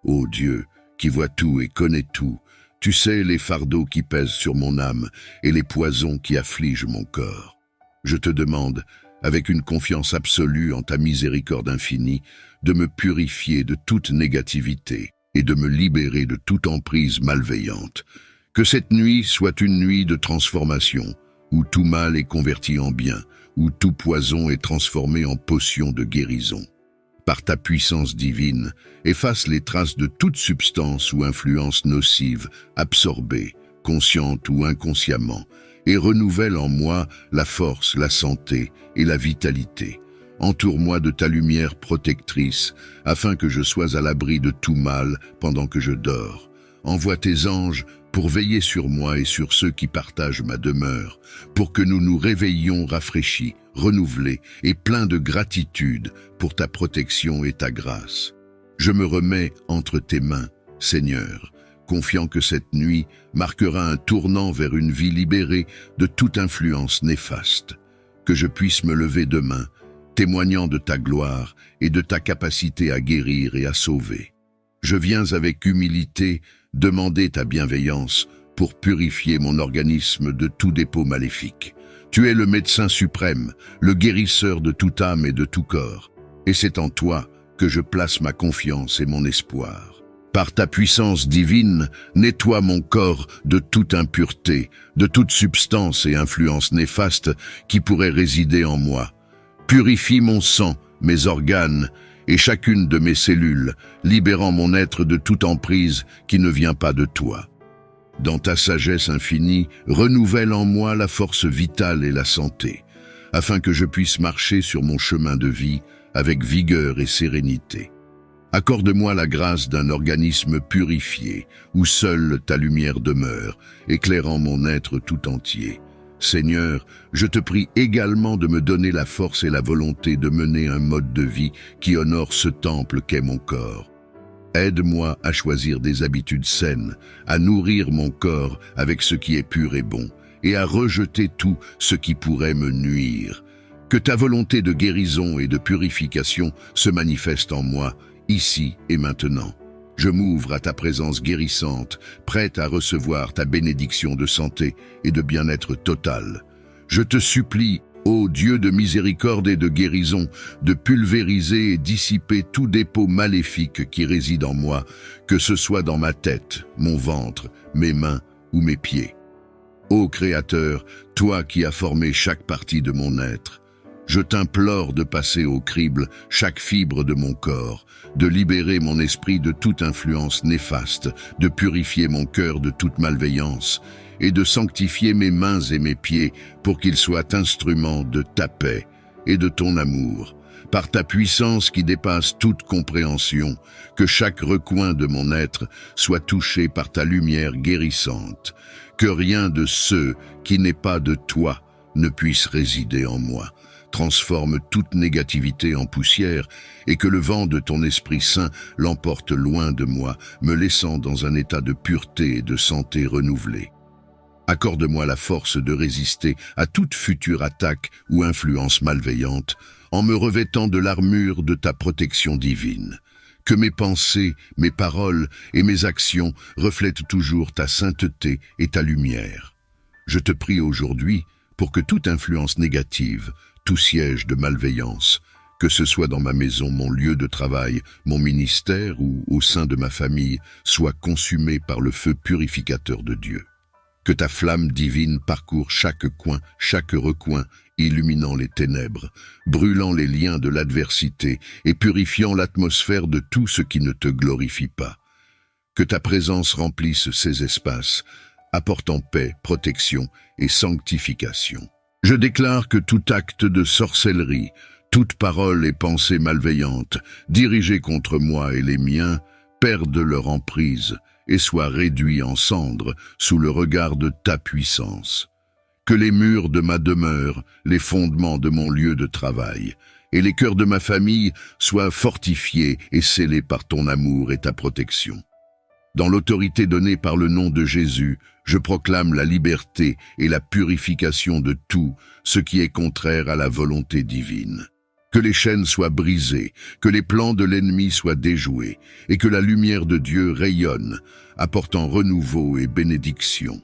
Ô Dieu, qui vois tout et connais tout, tu sais les fardeaux qui pèsent sur mon âme et les poisons qui affligent mon corps. Je te demande, avec une confiance absolue en ta miséricorde infinie, de me purifier de toute négativité et de me libérer de toute emprise malveillante. Que cette nuit soit une nuit de transformation, où tout mal est converti en bien, où tout poison est transformé en potion de guérison. Par ta puissance divine, efface les traces de toute substance ou influence nocive, absorbée, consciente ou inconsciemment, et renouvelle en moi la force, la santé et la vitalité. Entoure-moi de ta lumière protectrice, afin que je sois à l'abri de tout mal pendant que je dors. Envoie tes anges pour veiller sur moi et sur ceux qui partagent ma demeure, pour que nous nous réveillions rafraîchis, renouvelés et pleins de gratitude pour ta protection et ta grâce. Je me remets entre tes mains, Seigneur, confiant que cette nuit marquera un tournant vers une vie libérée de toute influence néfaste. Que je puisse me lever demain, témoignant de ta gloire et de ta capacité à guérir et à sauver. Je viens avec humilité demander ta bienveillance pour purifier mon organisme de tout dépôt maléfique. Tu es le médecin suprême, le guérisseur de toute âme et de tout corps, et c'est en toi que je place ma confiance et mon espoir. Par ta puissance divine, nettoie mon corps de toute impureté, de toute substance et influence néfaste qui pourrait résider en moi. Purifie mon sang, mes organes et chacune de mes cellules, libérant mon être de toute emprise qui ne vient pas de toi. Dans ta sagesse infinie, renouvelle en moi la force vitale et la santé, afin que je puisse marcher sur mon chemin de vie avec vigueur et sérénité. Accorde-moi la grâce d'un organisme purifié, où seule ta lumière demeure, éclairant mon être tout entier. Seigneur, je te prie également de me donner la force et la volonté de mener un mode de vie qui honore ce temple qu'est mon corps. Aide-moi à choisir des habitudes saines, à nourrir mon corps avec ce qui est pur et bon, et à rejeter tout ce qui pourrait me nuire. Que ta volonté de guérison et de purification se manifeste en moi, ici et maintenant. Je m'ouvre à ta présence guérissante, prête à recevoir ta bénédiction de santé et de bien-être total. Je te supplie, ô Dieu de miséricorde et de guérison, de pulvériser et dissiper tout dépôt maléfique qui réside en moi, que ce soit dans ma tête, mon ventre, mes mains ou mes pieds. Ô Créateur, toi qui as formé chaque partie de mon être, je t'implore de passer au crible chaque fibre de mon corps, de libérer mon esprit de toute influence néfaste, de purifier mon cœur de toute malveillance, et de sanctifier mes mains et mes pieds pour qu'ils soient instruments de ta paix et de ton amour. Par ta puissance qui dépasse toute compréhension, que chaque recoin de mon être soit touché par ta lumière guérissante, que rien de ce qui n'est pas de toi ne puisse résider en moi. Transforme toute négativité en poussière et que le vent de ton Esprit Saint l'emporte loin de moi, me laissant dans un état de pureté et de santé renouvelée. Accorde-moi la force de résister à toute future attaque ou influence malveillante en me revêtant de l'armure de ta protection divine. Que mes pensées, mes paroles et mes actions reflètent toujours ta sainteté et ta lumière. Je te prie aujourd'hui pour que toute influence négative, tout siège de malveillance, que ce soit dans ma maison, mon lieu de travail, mon ministère ou au sein de ma famille, soit consumé par le feu purificateur de Dieu. Que ta flamme divine parcourt chaque coin, chaque recoin, illuminant les ténèbres, brûlant les liens de l'adversité et purifiant l'atmosphère de tout ce qui ne te glorifie pas. Que ta présence remplisse ces espaces, apportant paix, protection et sanctification. Je déclare que tout acte de sorcellerie, toute parole et pensée malveillante, dirigée contre moi et les miens, perdent leur emprise et soient réduits en cendres sous le regard de ta puissance. Que les murs de ma demeure, les fondements de mon lieu de travail et les cœurs de ma famille soient fortifiés et scellés par ton amour et ta protection. Dans l'autorité donnée par le nom de Jésus, je proclame la liberté et la purification de tout ce qui est contraire à la volonté divine. Que les chaînes soient brisées, que les plans de l'ennemi soient déjoués, et que la lumière de Dieu rayonne, apportant renouveau et bénédiction.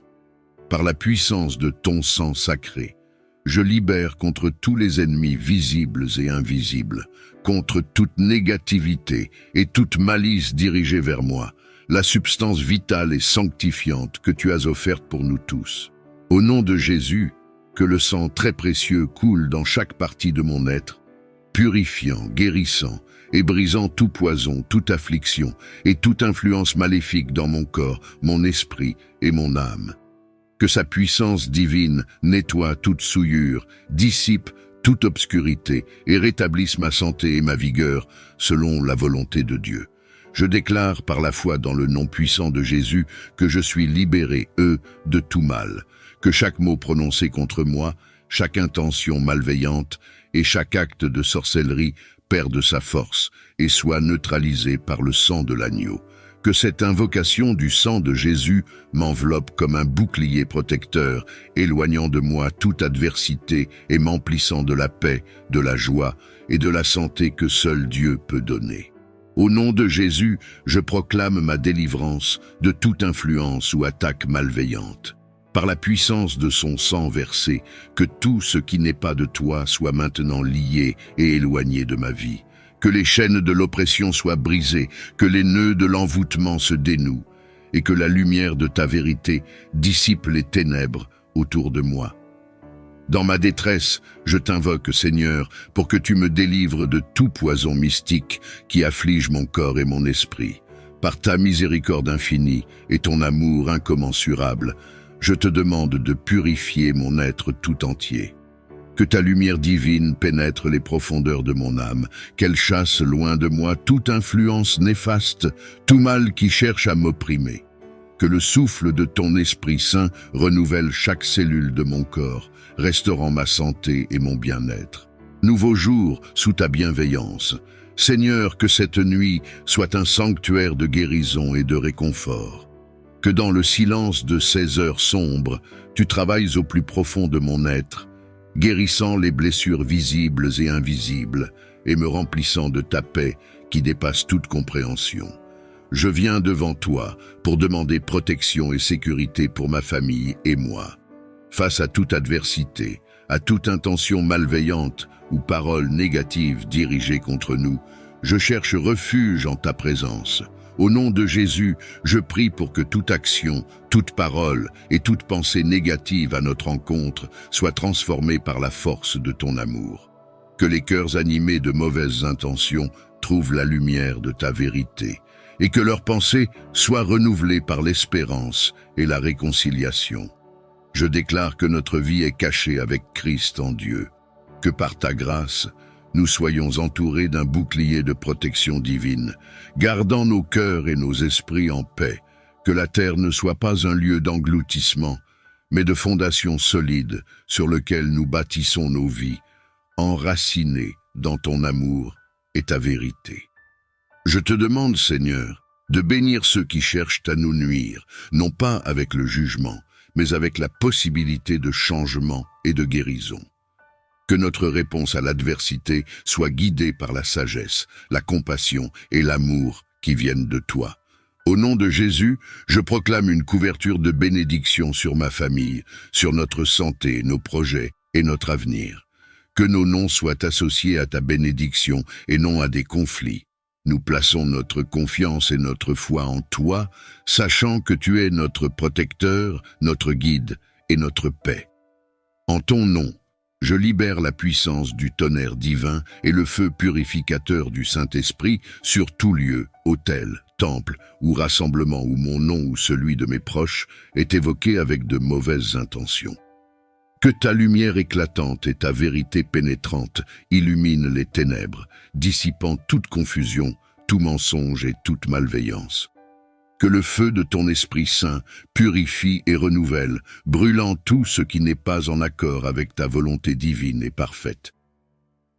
Par la puissance de ton sang sacré, je libère contre tous les ennemis visibles et invisibles, contre toute négativité et toute malice dirigée vers moi, la substance vitale et sanctifiante que tu as offerte pour nous tous. Au nom de Jésus, que le sang très précieux coule dans chaque partie de mon être, purifiant, guérissant et brisant tout poison, toute affliction et toute influence maléfique dans mon corps, mon esprit et mon âme. Que sa puissance divine nettoie toute souillure, dissipe toute obscurité et rétablisse ma santé et ma vigueur selon la volonté de Dieu. Je déclare par la foi dans le nom puissant de Jésus que je suis libéré, de tout mal, que chaque mot prononcé contre moi, chaque intention malveillante et chaque acte de sorcellerie perde sa force et soit neutralisé par le sang de l'agneau, que cette invocation du sang de Jésus m'enveloppe comme un bouclier protecteur, éloignant de moi toute adversité et m'emplissant de la paix, de la joie et de la santé que seul Dieu peut donner. Au nom de Jésus, je proclame ma délivrance de toute influence ou attaque malveillante. Par la puissance de son sang versé, que tout ce qui n'est pas de toi soit maintenant lié et éloigné de ma vie. Que les chaînes de l'oppression soient brisées, que les nœuds de l'envoûtement se dénouent, et que la lumière de ta vérité dissipe les ténèbres autour de moi. Dans ma détresse, je t'invoque, Seigneur, pour que tu me délivres de tout poison mystique qui afflige mon corps et mon esprit. Par ta miséricorde infinie et ton amour incommensurable, je te demande de purifier mon être tout entier. Que ta lumière divine pénètre les profondeurs de mon âme, qu'elle chasse loin de moi toute influence néfaste, tout mal qui cherche à m'opprimer. Que le souffle de ton Esprit Saint renouvelle chaque cellule de mon corps, restaurant ma santé et mon bien-être. Nouveau jour sous ta bienveillance. Seigneur, que cette nuit soit un sanctuaire de guérison et de réconfort. Que dans le silence de ces heures sombres, tu travailles au plus profond de mon être, guérissant les blessures visibles et invisibles, et me remplissant de ta paix qui dépasse toute compréhension. Je viens devant toi pour demander protection et sécurité pour ma famille et moi. Face à toute adversité, à toute intention malveillante ou parole négative dirigée contre nous, je cherche refuge en ta présence. Au nom de Jésus, je prie pour que toute action, toute parole et toute pensée négative à notre encontre soit transformée par la force de ton amour. Que les cœurs animés de mauvaises intentions trouvent la lumière de ta vérité et que leurs pensées soient renouvelées par l'espérance et la réconciliation. Je déclare que notre vie est cachée avec Christ en Dieu, que par ta grâce, nous soyons entourés d'un bouclier de protection divine, gardant nos cœurs et nos esprits en paix, que la terre ne soit pas un lieu d'engloutissement, mais de fondation solide sur lequel nous bâtissons nos vies, enracinés dans ton amour et ta vérité. Je te demande, Seigneur, de bénir ceux qui cherchent à nous nuire, non pas avec le jugement, mais avec la possibilité de changement et de guérison. Que notre réponse à l'adversité soit guidée par la sagesse, la compassion et l'amour qui viennent de toi. Au nom de Jésus, je proclame une couverture de bénédiction sur ma famille, sur notre santé, nos projets et notre avenir. Que nos noms soient associés à ta bénédiction et non à des conflits. Nous plaçons notre confiance et notre foi en toi, sachant que tu es notre protecteur, notre guide et notre paix. En ton nom, je libère la puissance du tonnerre divin et le feu purificateur du Saint-Esprit sur tout lieu, autel, temple ou rassemblement où mon nom ou celui de mes proches est évoqué avec de mauvaises intentions. Que ta lumière éclatante et ta vérité pénétrante illuminent les ténèbres, dissipant toute confusion, tout mensonge et toute malveillance. Que le feu de ton Esprit Saint purifie et renouvelle, brûlant tout ce qui n'est pas en accord avec ta volonté divine et parfaite.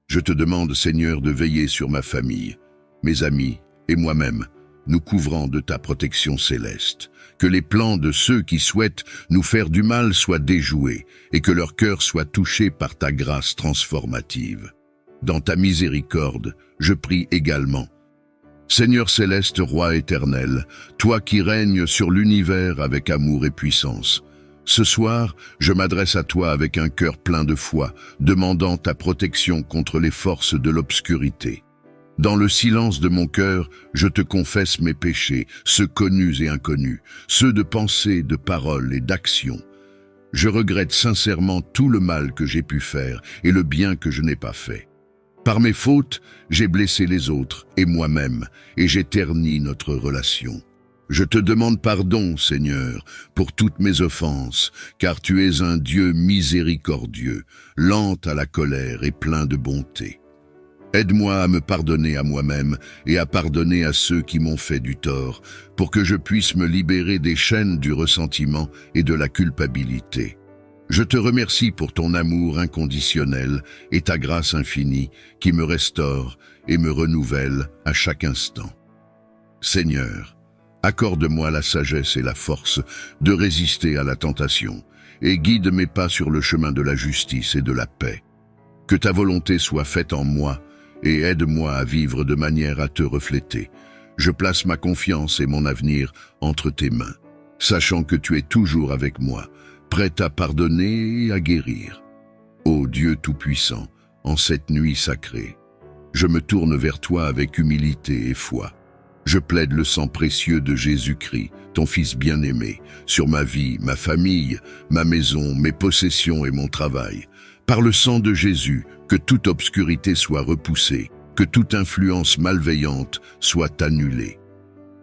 Je te demande, Seigneur, de veiller sur ma famille, mes amis et moi-même, nous couvrant de ta protection céleste. Que les plans de ceux qui souhaitent nous faire du mal soient déjoués et que leur cœur soit touché par ta grâce transformative. Dans ta miséricorde, je prie également. Seigneur céleste, Roi éternel, toi qui règnes sur l'univers avec amour et puissance, ce soir, je m'adresse à toi avec un cœur plein de foi, demandant ta protection contre les forces de l'obscurité. Dans le silence de mon cœur, je te confesse mes péchés, ceux connus et inconnus, ceux de pensée, de parole et d'action. Je regrette sincèrement tout le mal que j'ai pu faire et le bien que je n'ai pas fait. Par mes fautes, j'ai blessé les autres et moi-même, et j'ai terni notre relation. Je te demande pardon, Seigneur, pour toutes mes offenses, car tu es un Dieu miséricordieux, lent à la colère et plein de bonté. Aide-moi à me pardonner à moi-même et à pardonner à ceux qui m'ont fait du tort, pour que je puisse me libérer des chaînes du ressentiment et de la culpabilité. Je te remercie pour ton amour inconditionnel et ta grâce infinie qui me restaure et me renouvelle à chaque instant. Seigneur, Accorde-moi la sagesse et la force de résister à la tentation, et guide mes pas sur le chemin de la justice et de la paix. Que ta volonté soit faite en moi, et aide-moi à vivre de manière à te refléter. Je place ma confiance et mon avenir entre tes mains, sachant que tu es toujours avec moi, prêt à pardonner et à guérir. Ô Dieu Tout-Puissant, en cette nuit sacrée, je me tourne vers toi avec humilité et foi. Je plaide le sang précieux de Jésus-Christ, ton Fils bien-aimé, sur ma vie, ma famille, ma maison, mes possessions et mon travail. Par le sang de Jésus, que toute obscurité soit repoussée, que toute influence malveillante soit annulée.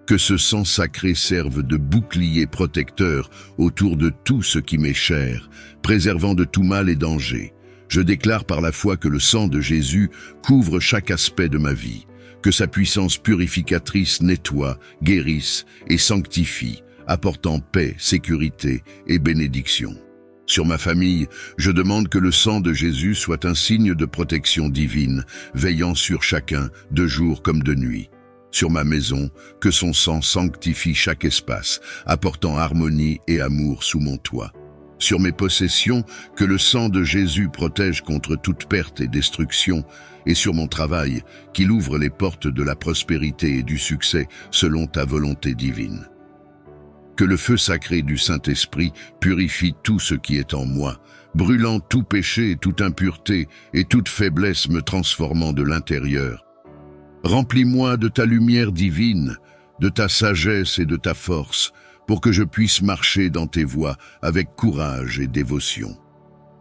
Que ce sang sacré serve de bouclier protecteur autour de tout ce qui m'est cher, préservant de tout mal et danger. Je déclare par la foi que le sang de Jésus couvre chaque aspect de ma vie, que sa puissance purificatrice nettoie, guérisse et sanctifie, apportant paix, sécurité et bénédiction. Sur ma famille, je demande que le sang de Jésus soit un signe de protection divine, veillant sur chacun, de jour comme de nuit. Sur ma maison, que son sang sanctifie chaque espace, apportant harmonie et amour sous mon toit. Sur mes possessions, que le sang de Jésus protège contre toute perte et destruction, et sur mon travail, qu'il ouvre les portes de la prospérité et du succès selon ta volonté divine. Que le feu sacré du Saint-Esprit purifie tout ce qui est en moi, brûlant tout péché, toute impureté et toute faiblesse me transformant de l'intérieur. Remplis-moi de ta lumière divine, de ta sagesse et de ta force, pour que je puisse marcher dans tes voies avec courage et dévotion.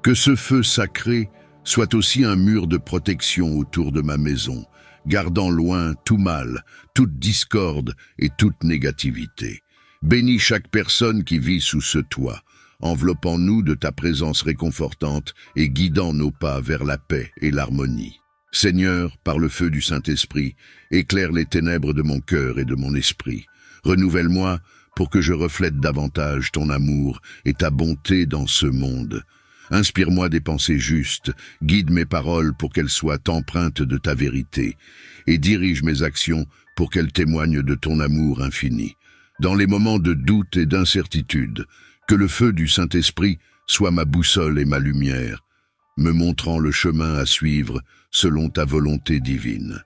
Que ce feu sacré soit aussi un mur de protection autour de ma maison, gardant loin tout mal, toute discorde et toute négativité. Bénis chaque personne qui vit sous ce toit, enveloppant-nous de ta présence réconfortante et guidant nos pas vers la paix et l'harmonie. Seigneur, par le feu du Saint-Esprit, éclaire les ténèbres de mon cœur et de mon esprit. Renouvelle-moi pour que je reflète davantage ton amour et ta bonté dans ce monde. Inspire-moi des pensées justes, guide mes paroles pour qu'elles soient empreintes de ta vérité, et dirige mes actions pour qu'elles témoignent de ton amour infini. Dans les moments de doute et d'incertitude, que le feu du Saint-Esprit soit ma boussole et ma lumière, me montrant le chemin à suivre selon ta volonté divine.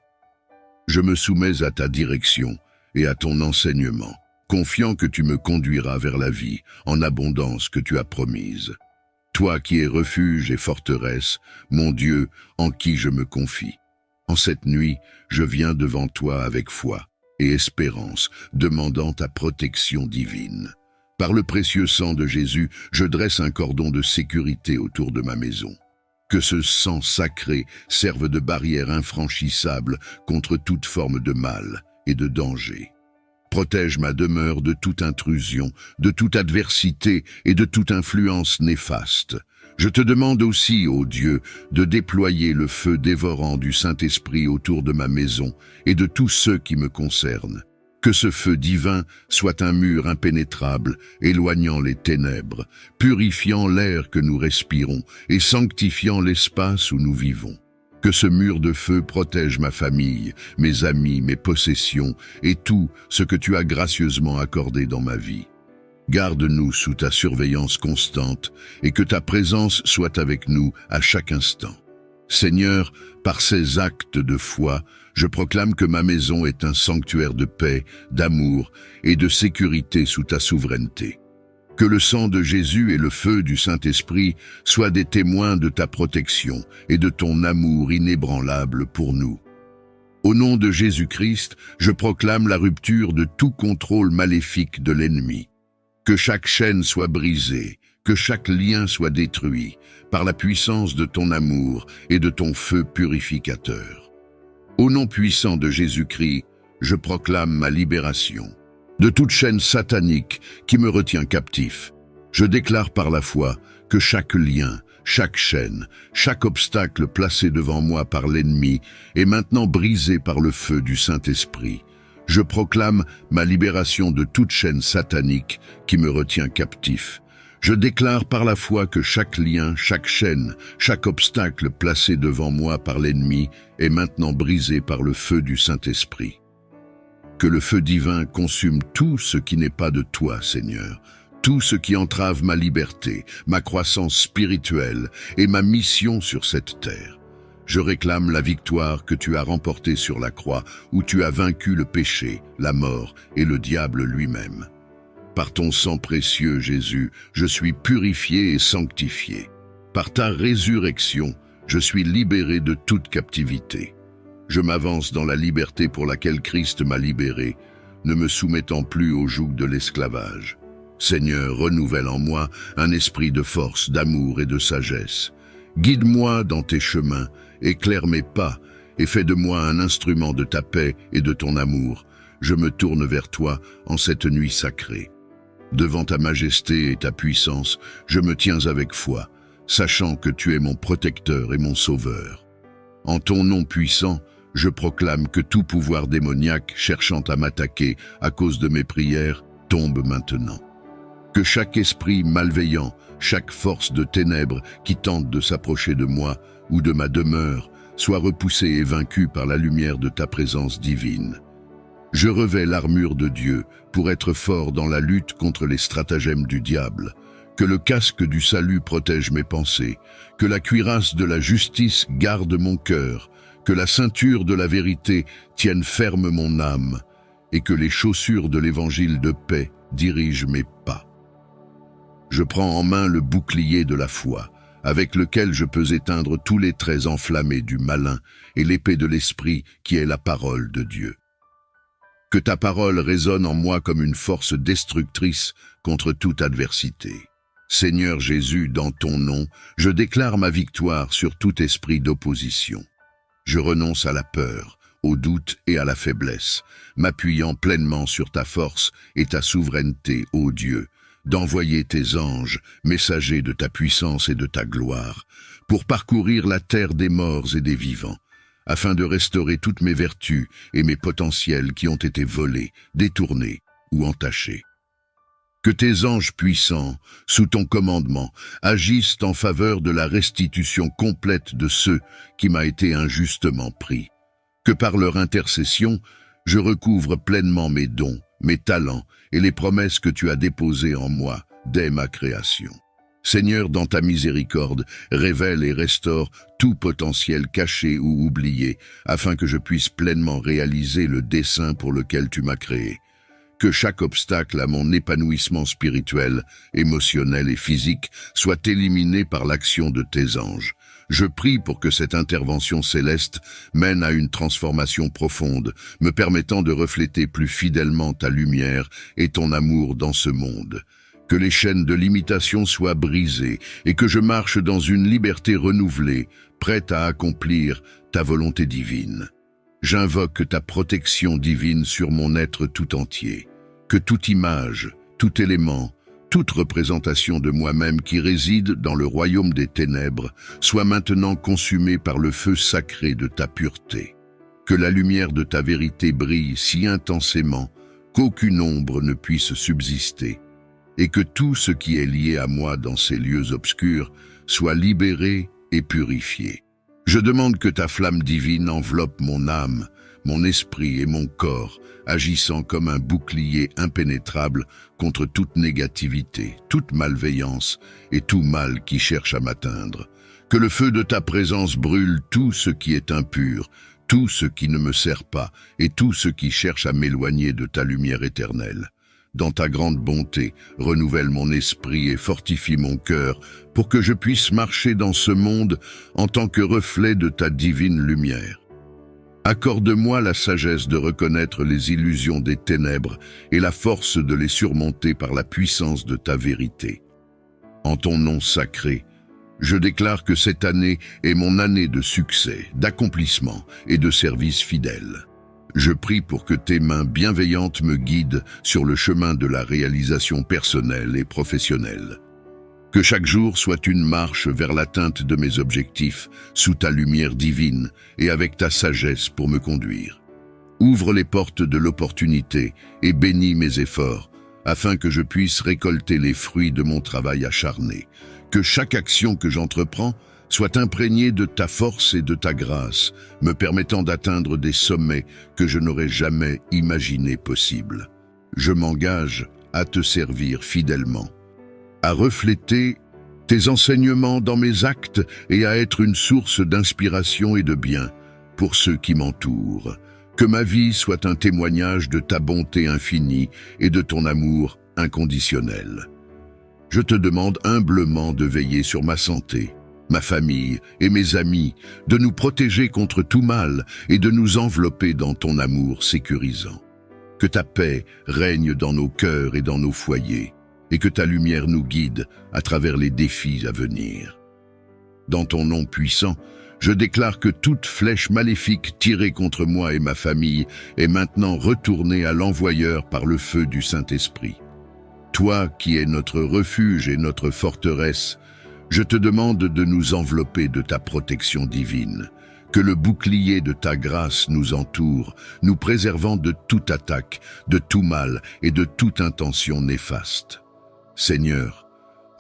Je me soumets à ta direction et à ton enseignement, confiant que tu me conduiras vers la vie en abondance que tu as promise. Toi qui es refuge et forteresse, mon Dieu, en qui je me confie. En cette nuit, je viens devant toi avec foi et espérance, demandant ta protection divine. Par le précieux sang de Jésus, je dresse un cordon de sécurité autour de ma maison. Que ce sang sacré serve de barrière infranchissable contre toute forme de mal et de danger. Protège ma demeure de toute intrusion, de toute adversité et de toute influence néfaste. Je te demande aussi, ô Dieu, de déployer le feu dévorant du Saint-Esprit autour de ma maison et de tous ceux qui me concernent. Que ce feu divin soit un mur impénétrable, éloignant les ténèbres, purifiant l'air que nous respirons et sanctifiant l'espace où nous vivons. Que ce mur de feu protège ma famille, mes amis, mes possessions et tout ce que tu as gracieusement accordé dans ma vie. Garde-nous sous ta surveillance constante et que ta présence soit avec nous à chaque instant. Seigneur, par ces actes de foi, je proclame que ma maison est un sanctuaire de paix, d'amour et de sécurité sous ta souveraineté. Que le sang de Jésus et le feu du Saint-Esprit soient des témoins de ta protection et de ton amour inébranlable pour nous. Au nom de Jésus-Christ, je proclame la rupture de tout contrôle maléfique de l'ennemi. Que chaque chaîne soit brisée, que chaque lien soit détruit par la puissance de ton amour et de ton feu purificateur. Au nom puissant de Jésus-Christ, je proclame ma libération de toute chaîne satanique qui me retient captif. Je déclare par la foi que chaque lien, chaque chaîne, chaque obstacle placé devant moi par l'ennemi est maintenant brisé par le feu du Saint-Esprit. Je proclame ma libération de toute chaîne satanique qui me retient captif. Je déclare par la foi que chaque lien, chaque chaîne, chaque obstacle placé devant moi par l'ennemi est maintenant brisé par le feu du Saint-Esprit. Que le feu divin consume tout ce qui n'est pas de toi, Seigneur, tout ce qui entrave ma liberté, ma croissance spirituelle et ma mission sur cette terre. Je réclame la victoire que tu as remportée sur la croix, où tu as vaincu le péché, la mort et le diable lui-même. Par ton sang précieux, Jésus, je suis purifié et sanctifié. Par ta résurrection, je suis libéré de toute captivité. Je m'avance dans la liberté pour laquelle Christ m'a libéré, ne me soumettant plus au joug de l'esclavage. Seigneur, renouvelle en moi un esprit de force, d'amour et de sagesse. Guide-moi dans tes chemins, éclaire mes pas et fais de moi un instrument de ta paix et de ton amour. Je me tourne vers toi en cette nuit sacrée. Devant ta majesté et ta puissance, je me tiens avec foi, sachant que tu es mon protecteur et mon sauveur. En ton nom puissant, je proclame que tout pouvoir démoniaque cherchant à m'attaquer à cause de mes prières tombe maintenant. Que chaque esprit malveillant, chaque force de ténèbres qui tente de s'approcher de moi ou de ma demeure soit repoussé et vaincu par la lumière de ta présence divine. Je revêts l'armure de Dieu pour être fort dans la lutte contre les stratagèmes du diable. Que le casque du salut protège mes pensées, que la cuirasse de la justice garde mon cœur, que la ceinture de la vérité tienne ferme mon âme, et que les chaussures de l'évangile de paix dirigent mes pas. Je prends en main le bouclier de la foi, avec lequel je peux éteindre tous les traits enflammés du malin et l'épée de l'esprit qui est la parole de Dieu. Que ta parole résonne en moi comme une force destructrice contre toute adversité. Seigneur Jésus, dans ton nom, je déclare ma victoire sur tout esprit d'opposition. Je renonce à la peur, au doute et à la faiblesse, m'appuyant pleinement sur ta force et ta souveraineté, ô Dieu, d'envoyer tes anges, messagers de ta puissance et de ta gloire, pour parcourir la terre des morts et des vivants, afin de restaurer toutes mes vertus et mes potentiels qui ont été volés, détournés ou entachés. Que tes anges puissants, sous ton commandement, agissent en faveur de la restitution complète de ceux qui m'a été injustement pris. Que par leur intercession, je recouvre pleinement mes dons, mes talents et les promesses que tu as déposées en moi dès ma création. Seigneur, dans ta miséricorde, révèle et restaure tout potentiel caché ou oublié, afin que je puisse pleinement réaliser le dessein pour lequel tu m'as créé. Que chaque obstacle à mon épanouissement spirituel, émotionnel et physique soit éliminé par l'action de tes anges. Je prie pour que cette intervention céleste mène à une transformation profonde, me permettant de refléter plus fidèlement ta lumière et ton amour dans ce monde. Que les chaînes de limitation soient brisées et que je marche dans une liberté renouvelée, prête à accomplir ta volonté divine. J'invoque ta protection divine sur mon être tout entier. Que toute image, tout élément, toute représentation de moi-même qui réside dans le royaume des ténèbres soit maintenant consumée par le feu sacré de ta pureté. Que la lumière de ta vérité brille si intensément qu'aucune ombre ne puisse subsister, et que tout ce qui est lié à moi dans ces lieux obscurs soit libéré et purifié. Je demande que ta flamme divine enveloppe mon âme, mon esprit et mon corps, agissant comme un bouclier impénétrable contre toute négativité, toute malveillance et tout mal qui cherche à m'atteindre. Que le feu de ta présence brûle tout ce qui est impur, tout ce qui ne me sert pas et tout ce qui cherche à m'éloigner de ta lumière éternelle. Dans ta grande bonté, renouvelle mon esprit et fortifie mon cœur pour que je puisse marcher dans ce monde en tant que reflet de ta divine lumière. Accorde-moi la sagesse de reconnaître les illusions des ténèbres et la force de les surmonter par la puissance de ta vérité. En ton nom sacré, je déclare que cette année est mon année de succès, d'accomplissement et de service fidèle. Je prie pour que tes mains bienveillantes me guident sur le chemin de la réalisation personnelle et professionnelle. Que chaque jour soit une marche vers l'atteinte de mes objectifs sous ta lumière divine et avec ta sagesse pour me conduire. Ouvre les portes de l'opportunité et bénis mes efforts afin que je puisse récolter les fruits de mon travail acharné. Que chaque action que j'entreprends soit imprégné de ta force et de ta grâce, me permettant d'atteindre des sommets que je n'aurais jamais imaginés possibles. Je m'engage à te servir fidèlement, à refléter tes enseignements dans mes actes et à être une source d'inspiration et de bien pour ceux qui m'entourent. Que ma vie soit un témoignage de ta bonté infinie et de ton amour inconditionnel. Je te demande humblement de veiller sur ma santé, ma famille et mes amis, de nous protéger contre tout mal et de nous envelopper dans ton amour sécurisant. Que ta paix règne dans nos cœurs et dans nos foyers, et que ta lumière nous guide à travers les défis à venir. Dans ton nom puissant, je déclare que toute flèche maléfique tirée contre moi et ma famille est maintenant retournée à l'envoyeur par le feu du Saint-Esprit. Toi qui es notre refuge et notre forteresse, je te demande de nous envelopper de ta protection divine, que le bouclier de ta grâce nous entoure, nous préservant de toute attaque, de tout mal et de toute intention néfaste. Seigneur,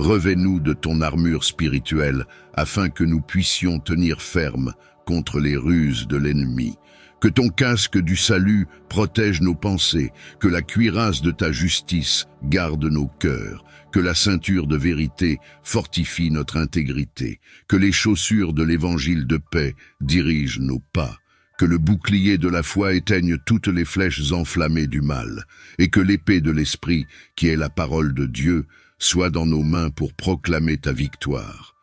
revêt-nous de ton armure spirituelle afin que nous puissions tenir ferme contre les ruses de l'ennemi. Que ton casque du salut protège nos pensées, que la cuirasse de ta justice garde nos cœurs, que la ceinture de vérité fortifie notre intégrité, que les chaussures de l'évangile de paix dirigent nos pas, que le bouclier de la foi éteigne toutes les flèches enflammées du mal, et que l'épée de l'esprit, qui est la parole de Dieu, soit dans nos mains pour proclamer ta victoire.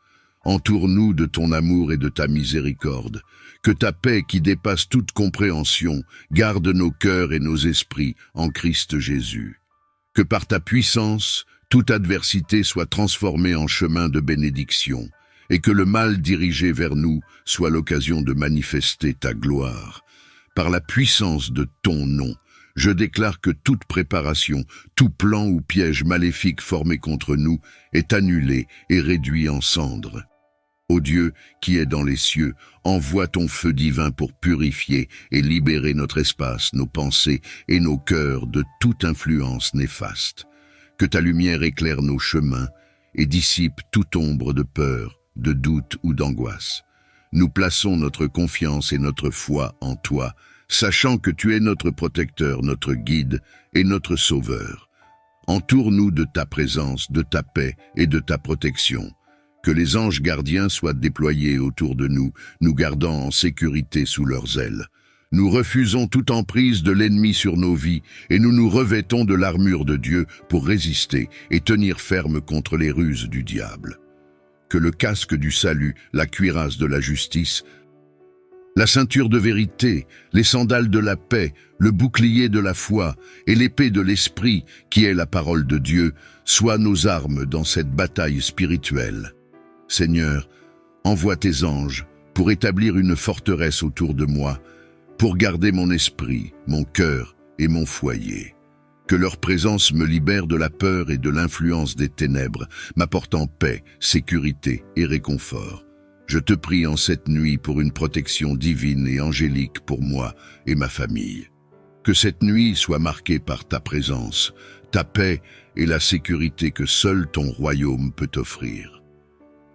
Entoure-nous de ton amour et de ta miséricorde. Que ta paix qui dépasse toute compréhension garde nos cœurs et nos esprits en Christ Jésus. Que par ta puissance, toute adversité soit transformée en chemin de bénédiction, et que le mal dirigé vers nous soit l'occasion de manifester ta gloire. Par la puissance de ton nom, je déclare que toute préparation, tout plan ou piège maléfique formé contre nous est annulé et réduit en cendres. Ô Dieu qui es dans les cieux, envoie ton feu divin pour purifier et libérer notre espace, nos pensées et nos cœurs de toute influence néfaste. Que ta lumière éclaire nos chemins et dissipe toute ombre de peur, de doute ou d'angoisse. Nous plaçons notre confiance et notre foi en toi, sachant que tu es notre protecteur, notre guide et notre sauveur. Entoure-nous de ta présence, de ta paix et de ta protection. Que les anges gardiens soient déployés autour de nous, nous gardant en sécurité sous leurs ailes. Nous refusons toute emprise de l'ennemi sur nos vies et nous nous revêtons de l'armure de Dieu pour résister et tenir ferme contre les ruses du diable. Que le casque du salut, la cuirasse de la justice, la ceinture de vérité, les sandales de la paix, le bouclier de la foi et l'épée de l'esprit, qui est la parole de Dieu, soient nos armes dans cette bataille spirituelle. Seigneur, envoie tes anges pour établir une forteresse autour de moi, pour garder mon esprit, mon cœur et mon foyer. Que leur présence me libère de la peur et de l'influence des ténèbres, m'apportant paix, sécurité et réconfort. Je te prie en cette nuit pour une protection divine et angélique pour moi et ma famille. Que cette nuit soit marquée par ta présence, ta paix et la sécurité que seul ton royaume peut offrir.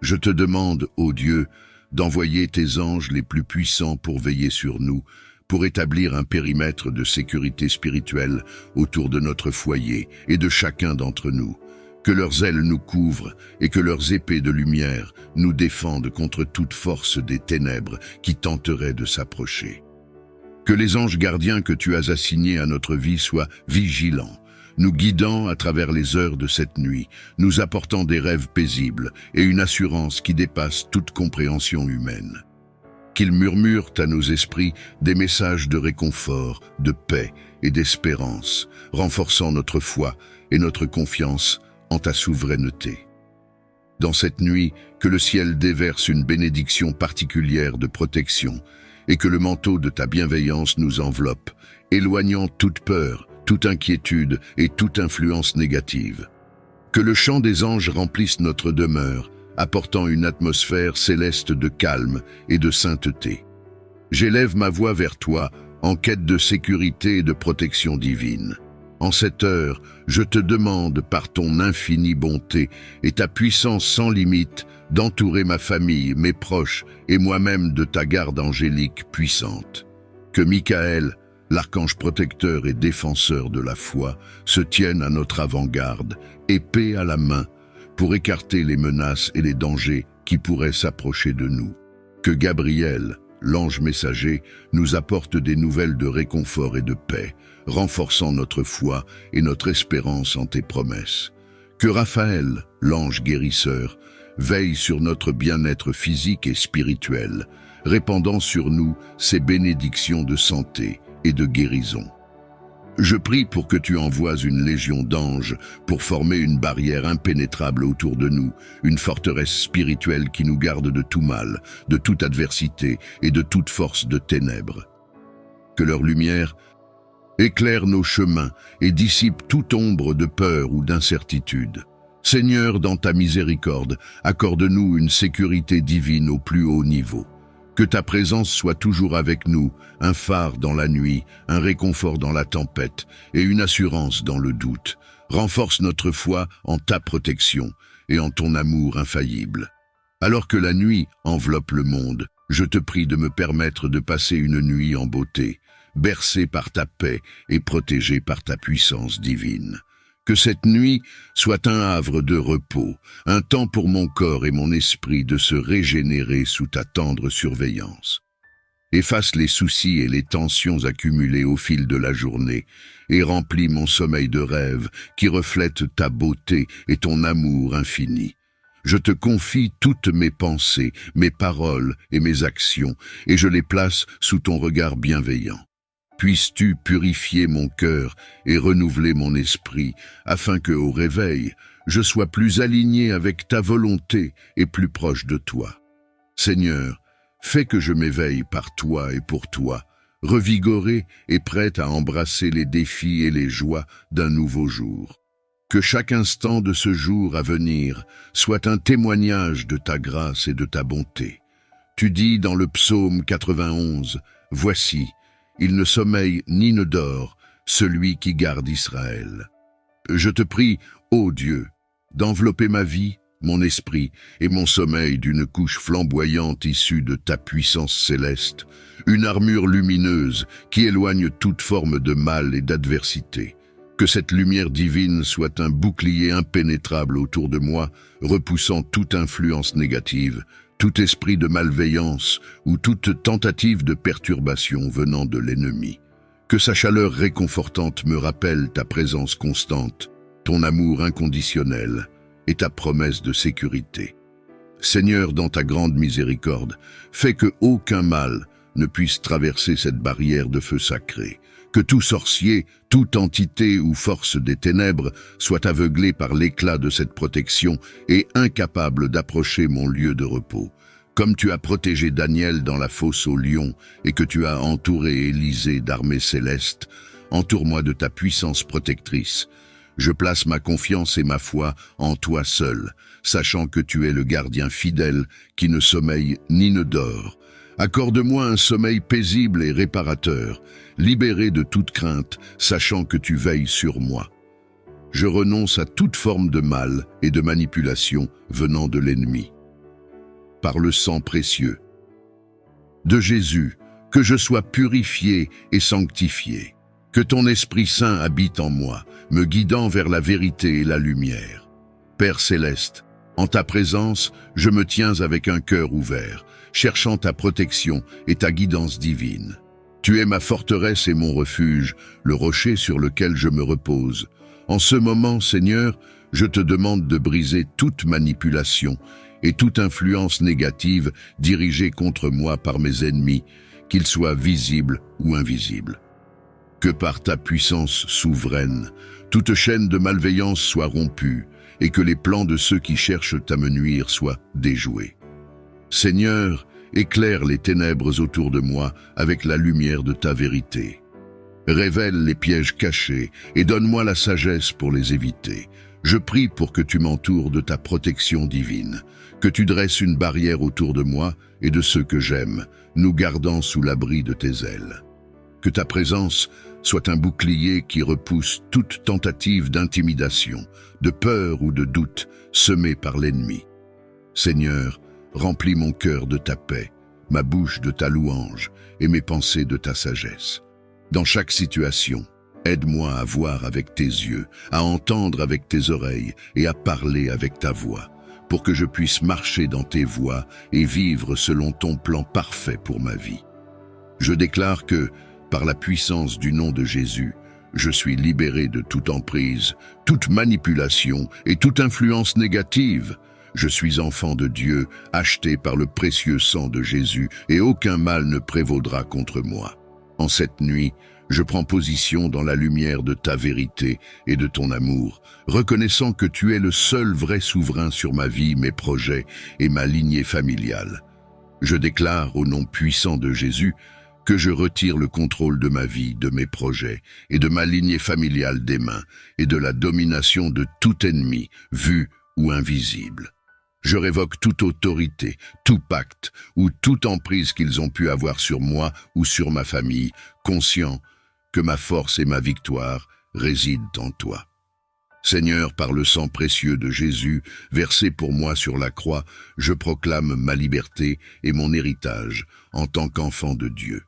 Je te demande, ô Dieu, d'envoyer tes anges les plus puissants pour veiller sur nous, pour établir un périmètre de sécurité spirituelle autour de notre foyer et de chacun d'entre nous. Que leurs ailes nous couvrent et que leurs épées de lumière nous défendent contre toute force des ténèbres qui tenteraient de s'approcher. Que les anges gardiens que tu as assignés à notre vie soient vigilants, nous guidant à travers les heures de cette nuit, nous apportant des rêves paisibles et une assurance qui dépasse toute compréhension humaine. Qu'ils murmurent à nos esprits des messages de réconfort, de paix et d'espérance, renforçant notre foi et notre confiance en ta souveraineté. Dans cette nuit, que le ciel déverse une bénédiction particulière de protection et que le manteau de ta bienveillance nous enveloppe, éloignant toute peur, toute inquiétude et toute influence négative. Que le chant des anges remplisse notre demeure, apportant une atmosphère céleste de calme et de sainteté. J'élève ma voix vers toi en quête de sécurité et de protection divine. En cette heure, je te demande, par ton infinie bonté et ta puissance sans limite, d'entourer ma famille, mes proches et moi-même de ta garde angélique puissante. Que Michael, l'archange protecteur et défenseur de la foi, se tienne à notre avant-garde, épée à la main, pour écarter les menaces et les dangers qui pourraient s'approcher de nous. Que Gabriel, l'ange messager, nous apporte des nouvelles de réconfort et de paix, renforçant notre foi et notre espérance en tes promesses. Que Raphaël, l'ange guérisseur, veille sur notre bien-être physique et spirituel, répandant sur nous ses bénédictions de santé et de guérison. Je prie pour que tu envoies une légion d'anges pour former une barrière impénétrable autour de nous, une forteresse spirituelle qui nous garde de tout mal, de toute adversité et de toute force de ténèbres. Que leur lumière éclaire nos chemins et dissipe toute ombre de peur ou d'incertitude. Seigneur, dans ta miséricorde, accorde-nous une sécurité divine au plus haut niveau. Que ta présence soit toujours avec nous, un phare dans la nuit, un réconfort dans la tempête et une assurance dans le doute. Renforce notre foi en ta protection et en ton amour infaillible. Alors que la nuit enveloppe le monde, je te prie de me permettre de passer une nuit en beauté, bercée par ta paix et protégée par ta puissance divine. Que cette nuit soit un havre de repos, un temps pour mon corps et mon esprit de se régénérer sous ta tendre surveillance. Efface les soucis et les tensions accumulées au fil de la journée et remplis mon sommeil de rêves qui reflètent ta beauté et ton amour infini. Je te confie toutes mes pensées, mes paroles et mes actions et je les place sous ton regard bienveillant. Puisses-tu purifier mon cœur et renouveler mon esprit, afin que, au réveil, je sois plus aligné avec ta volonté et plus proche de toi. Seigneur, fais que je m'éveille par toi et pour toi, revigoré et prêt à embrasser les défis et les joies d'un nouveau jour. Que chaque instant de ce jour à venir soit un témoignage de ta grâce et de ta bonté. Tu dis dans le psaume 91, « Voici, il ne sommeille ni ne dort, celui qui garde Israël. » Je te prie, ô Dieu, d'envelopper ma vie, mon esprit et mon sommeil d'une couche flamboyante issue de ta puissance céleste, une armure lumineuse qui éloigne toute forme de mal et d'adversité. Que cette lumière divine soit un bouclier impénétrable autour de moi, repoussant toute influence négative, tout esprit de malveillance ou toute tentative de perturbation venant de l'ennemi. Que sa chaleur réconfortante me rappelle ta présence constante, ton amour inconditionnel et ta promesse de sécurité. Seigneur, dans ta grande miséricorde, fais que aucun mal ne puisse traverser cette barrière de feu sacré. Que tout sorcier, toute entité ou force des ténèbres soit aveuglé par l'éclat de cette protection et incapable d'approcher mon lieu de repos. Comme tu as protégé Daniel dans la fosse aux lions et que tu as entouré Élisée d'armées célestes, entoure-moi de ta puissance protectrice. Je place ma confiance et ma foi en toi seul, sachant que tu es le gardien fidèle qui ne sommeille ni ne dort. Accorde-moi un sommeil paisible et réparateur, libéré de toute crainte, sachant que tu veilles sur moi. Je renonce à toute forme de mal et de manipulation venant de l'ennemi. Par le sang précieux de Jésus, que je sois purifié et sanctifié. Que ton Esprit Saint habite en moi, me guidant vers la vérité et la lumière. Père céleste, en ta présence, je me tiens avec un cœur ouvert, cherchant ta protection et ta guidance divine. Tu es ma forteresse et mon refuge, le rocher sur lequel je me repose. En ce moment, Seigneur, je te demande de briser toute manipulation et toute influence négative dirigée contre moi par mes ennemis, qu'ils soient visibles ou invisibles. Que par ta puissance souveraine, toute chaîne de malveillance soit rompue et que les plans de ceux qui cherchent à me nuire soient déjoués. Seigneur, éclaire les ténèbres autour de moi avec la lumière de ta vérité. Révèle les pièges cachés et donne-moi la sagesse pour les éviter. Je prie pour que tu m'entoures de ta protection divine, que tu dresses une barrière autour de moi et de ceux que j'aime, nous gardant sous l'abri de tes ailes. Que ta présence soit un bouclier qui repousse toute tentative d'intimidation, de peur ou de doute semée par l'ennemi. Seigneur, remplis mon cœur de ta paix, ma bouche de ta louange et mes pensées de ta sagesse. Dans chaque situation, aide-moi à voir avec tes yeux, à entendre avec tes oreilles et à parler avec ta voix, pour que je puisse marcher dans tes voies et vivre selon ton plan parfait pour ma vie. Je déclare que, par la puissance du nom de Jésus, je suis libéré de toute emprise, toute manipulation et toute influence négative. Je suis enfant de Dieu, acheté par le précieux sang de Jésus, et aucun mal ne prévaudra contre moi. En cette nuit, je prends position dans la lumière de ta vérité et de ton amour, reconnaissant que tu es le seul vrai souverain sur ma vie, mes projets et ma lignée familiale. Je déclare au nom puissant de Jésus que je retire le contrôle de ma vie, de mes projets et de ma lignée familiale des mains et de la domination de tout ennemi, vu ou invisible. Je révoque toute autorité, tout pacte ou toute emprise qu'ils ont pu avoir sur moi ou sur ma famille, conscient que ma force et ma victoire résident en toi. Seigneur, par le sang précieux de Jésus, versé pour moi sur la croix, je proclame ma liberté et mon héritage en tant qu'enfant de Dieu.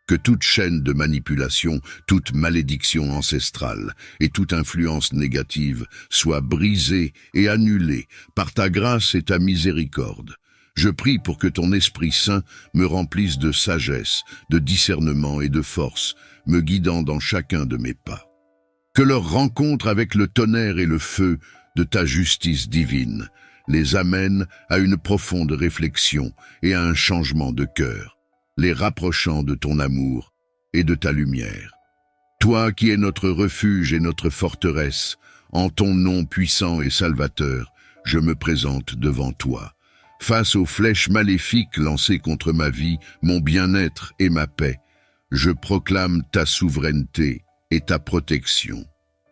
Que toute chaîne de manipulation, toute malédiction ancestrale et toute influence négative soit brisée et annulée par ta grâce et ta miséricorde. Je prie pour que ton Esprit Saint me remplisse de sagesse, de discernement et de force, me guidant dans chacun de mes pas. Que leur rencontre avec le tonnerre et le feu de ta justice divine les amène à une profonde réflexion et à un changement de cœur, les rapprochant de ton amour et de ta lumière. Toi qui es notre refuge et notre forteresse, en ton nom puissant et salvateur, je me présente devant toi. Face aux flèches maléfiques lancées contre ma vie, mon bien-être et ma paix, je proclame ta souveraineté et ta protection.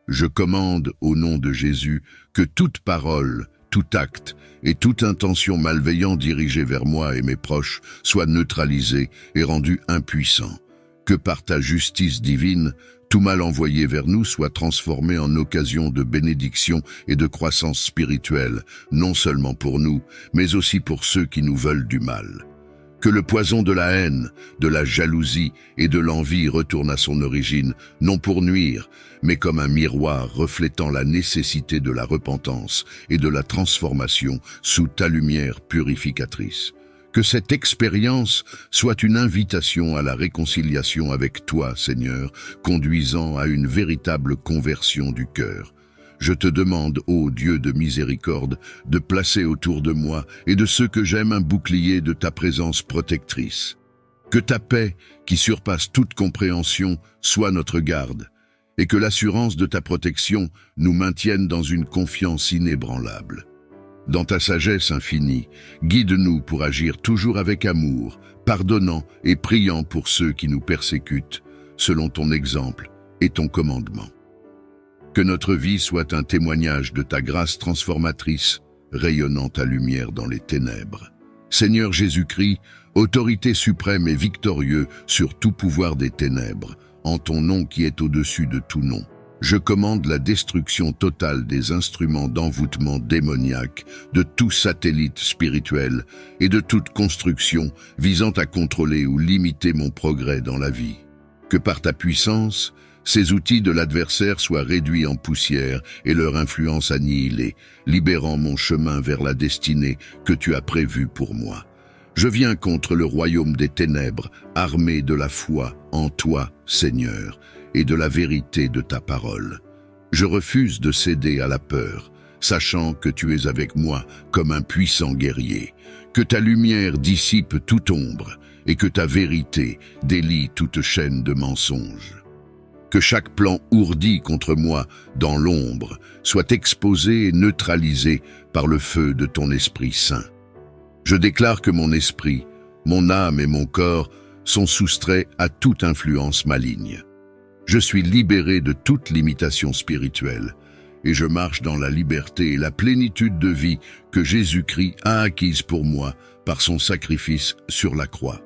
Je commande au nom de Jésus que toute parole, tout acte et toute intention malveillante dirigée vers moi et mes proches soit neutralisée et rendue impuissant. Que par ta justice divine, tout mal envoyé vers nous soit transformé en occasion de bénédiction et de croissance spirituelle, non seulement pour nous, mais aussi pour ceux qui nous veulent du mal. Que le poison de la haine, de la jalousie et de l'envie retourne à son origine, non pour nuire, mais comme un miroir reflétant la nécessité de la repentance et de la transformation sous ta lumière purificatrice. Que cette expérience soit une invitation à la réconciliation avec toi, Seigneur, conduisant à une véritable conversion du cœur. Je te demande, ô Dieu de miséricorde, de placer autour de moi et de ceux que j'aime un bouclier de ta présence protectrice. Que ta paix, qui surpasse toute compréhension, soit notre garde, et que l'assurance de ta protection nous maintienne dans une confiance inébranlable. Dans ta sagesse infinie, guide-nous pour agir toujours avec amour, pardonnant et priant pour ceux qui nous persécutent, selon ton exemple et ton commandement. Que notre vie soit un témoignage de ta grâce transformatrice, rayonnant ta lumière dans les ténèbres. Seigneur Jésus-Christ, autorité suprême et victorieux sur tout pouvoir des ténèbres, en ton nom qui est au-dessus de tout nom, je commande la destruction totale des instruments d'envoûtement démoniaque, de tout satellite spirituel et de toute construction visant à contrôler ou limiter mon progrès dans la vie. Que par ta puissance, ces outils de l'adversaire soient réduits en poussière et leur influence annihilée, libérant mon chemin vers la destinée que tu as prévue pour moi. Je viens contre le royaume des ténèbres, armé de la foi en toi, Seigneur, et de la vérité de ta parole. Je refuse de céder à la peur, sachant que tu es avec moi comme un puissant guerrier, que ta lumière dissipe toute ombre et que ta vérité délie toute chaîne de mensonges. Que chaque plan ourdi contre moi dans l'ombre soit exposé et neutralisé par le feu de ton Esprit Saint. Je déclare que mon esprit, mon âme et mon corps sont soustraits à toute influence maligne. Je suis libéré de toute limitation spirituelle et je marche dans la liberté et la plénitude de vie que Jésus-Christ a acquise pour moi par son sacrifice sur la croix.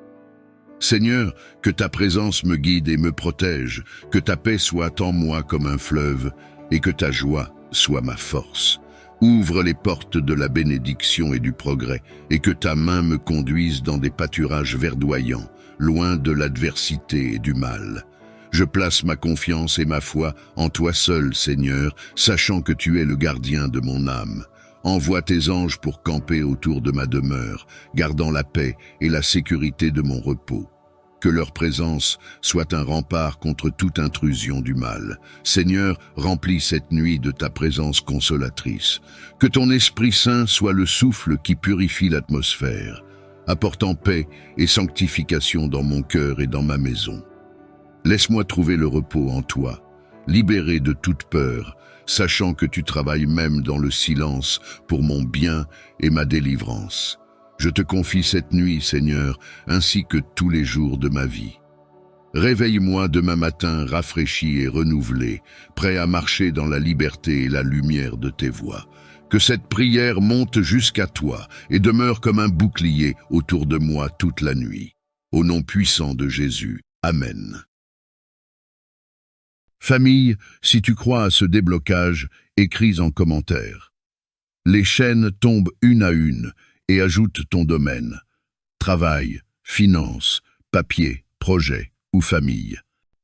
Seigneur, que ta présence me guide et me protège, que ta paix soit en moi comme un fleuve, et que ta joie soit ma force. Ouvre les portes de la bénédiction et du progrès, et que ta main me conduise dans des pâturages verdoyants, loin de l'adversité et du mal. Je place ma confiance et ma foi en toi seul, Seigneur, sachant que tu es le gardien de mon âme. Envoie tes anges pour camper autour de ma demeure, gardant la paix et la sécurité de mon repos. Que leur présence soit un rempart contre toute intrusion du mal. Seigneur, remplis cette nuit de ta présence consolatrice. Que ton Esprit Saint soit le souffle qui purifie l'atmosphère, apportant paix et sanctification dans mon cœur et dans ma maison. Laisse-moi trouver le repos en toi, libéré de toute peur, sachant que tu travailles même dans le silence pour mon bien et ma délivrance. Je te confie cette nuit, Seigneur, ainsi que tous les jours de ma vie. Réveille-moi demain matin rafraîchi et renouvelé, prêt à marcher dans la liberté et la lumière de tes voies. Que cette prière monte jusqu'à toi et demeure comme un bouclier autour de moi toute la nuit. Au nom puissant de Jésus. Amen. Famille, si tu crois à ce déblocage, écris en commentaire. Les chaînes tombent une à une et ajoute ton domaine. Travail, finance, papier, projet ou famille.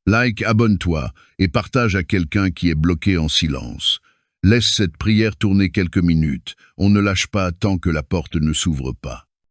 Like, abonne-toi et partage à quelqu'un qui est bloqué en silence. Laisse cette prière tourner quelques minutes. On ne lâche pas tant que la porte ne s'ouvre pas.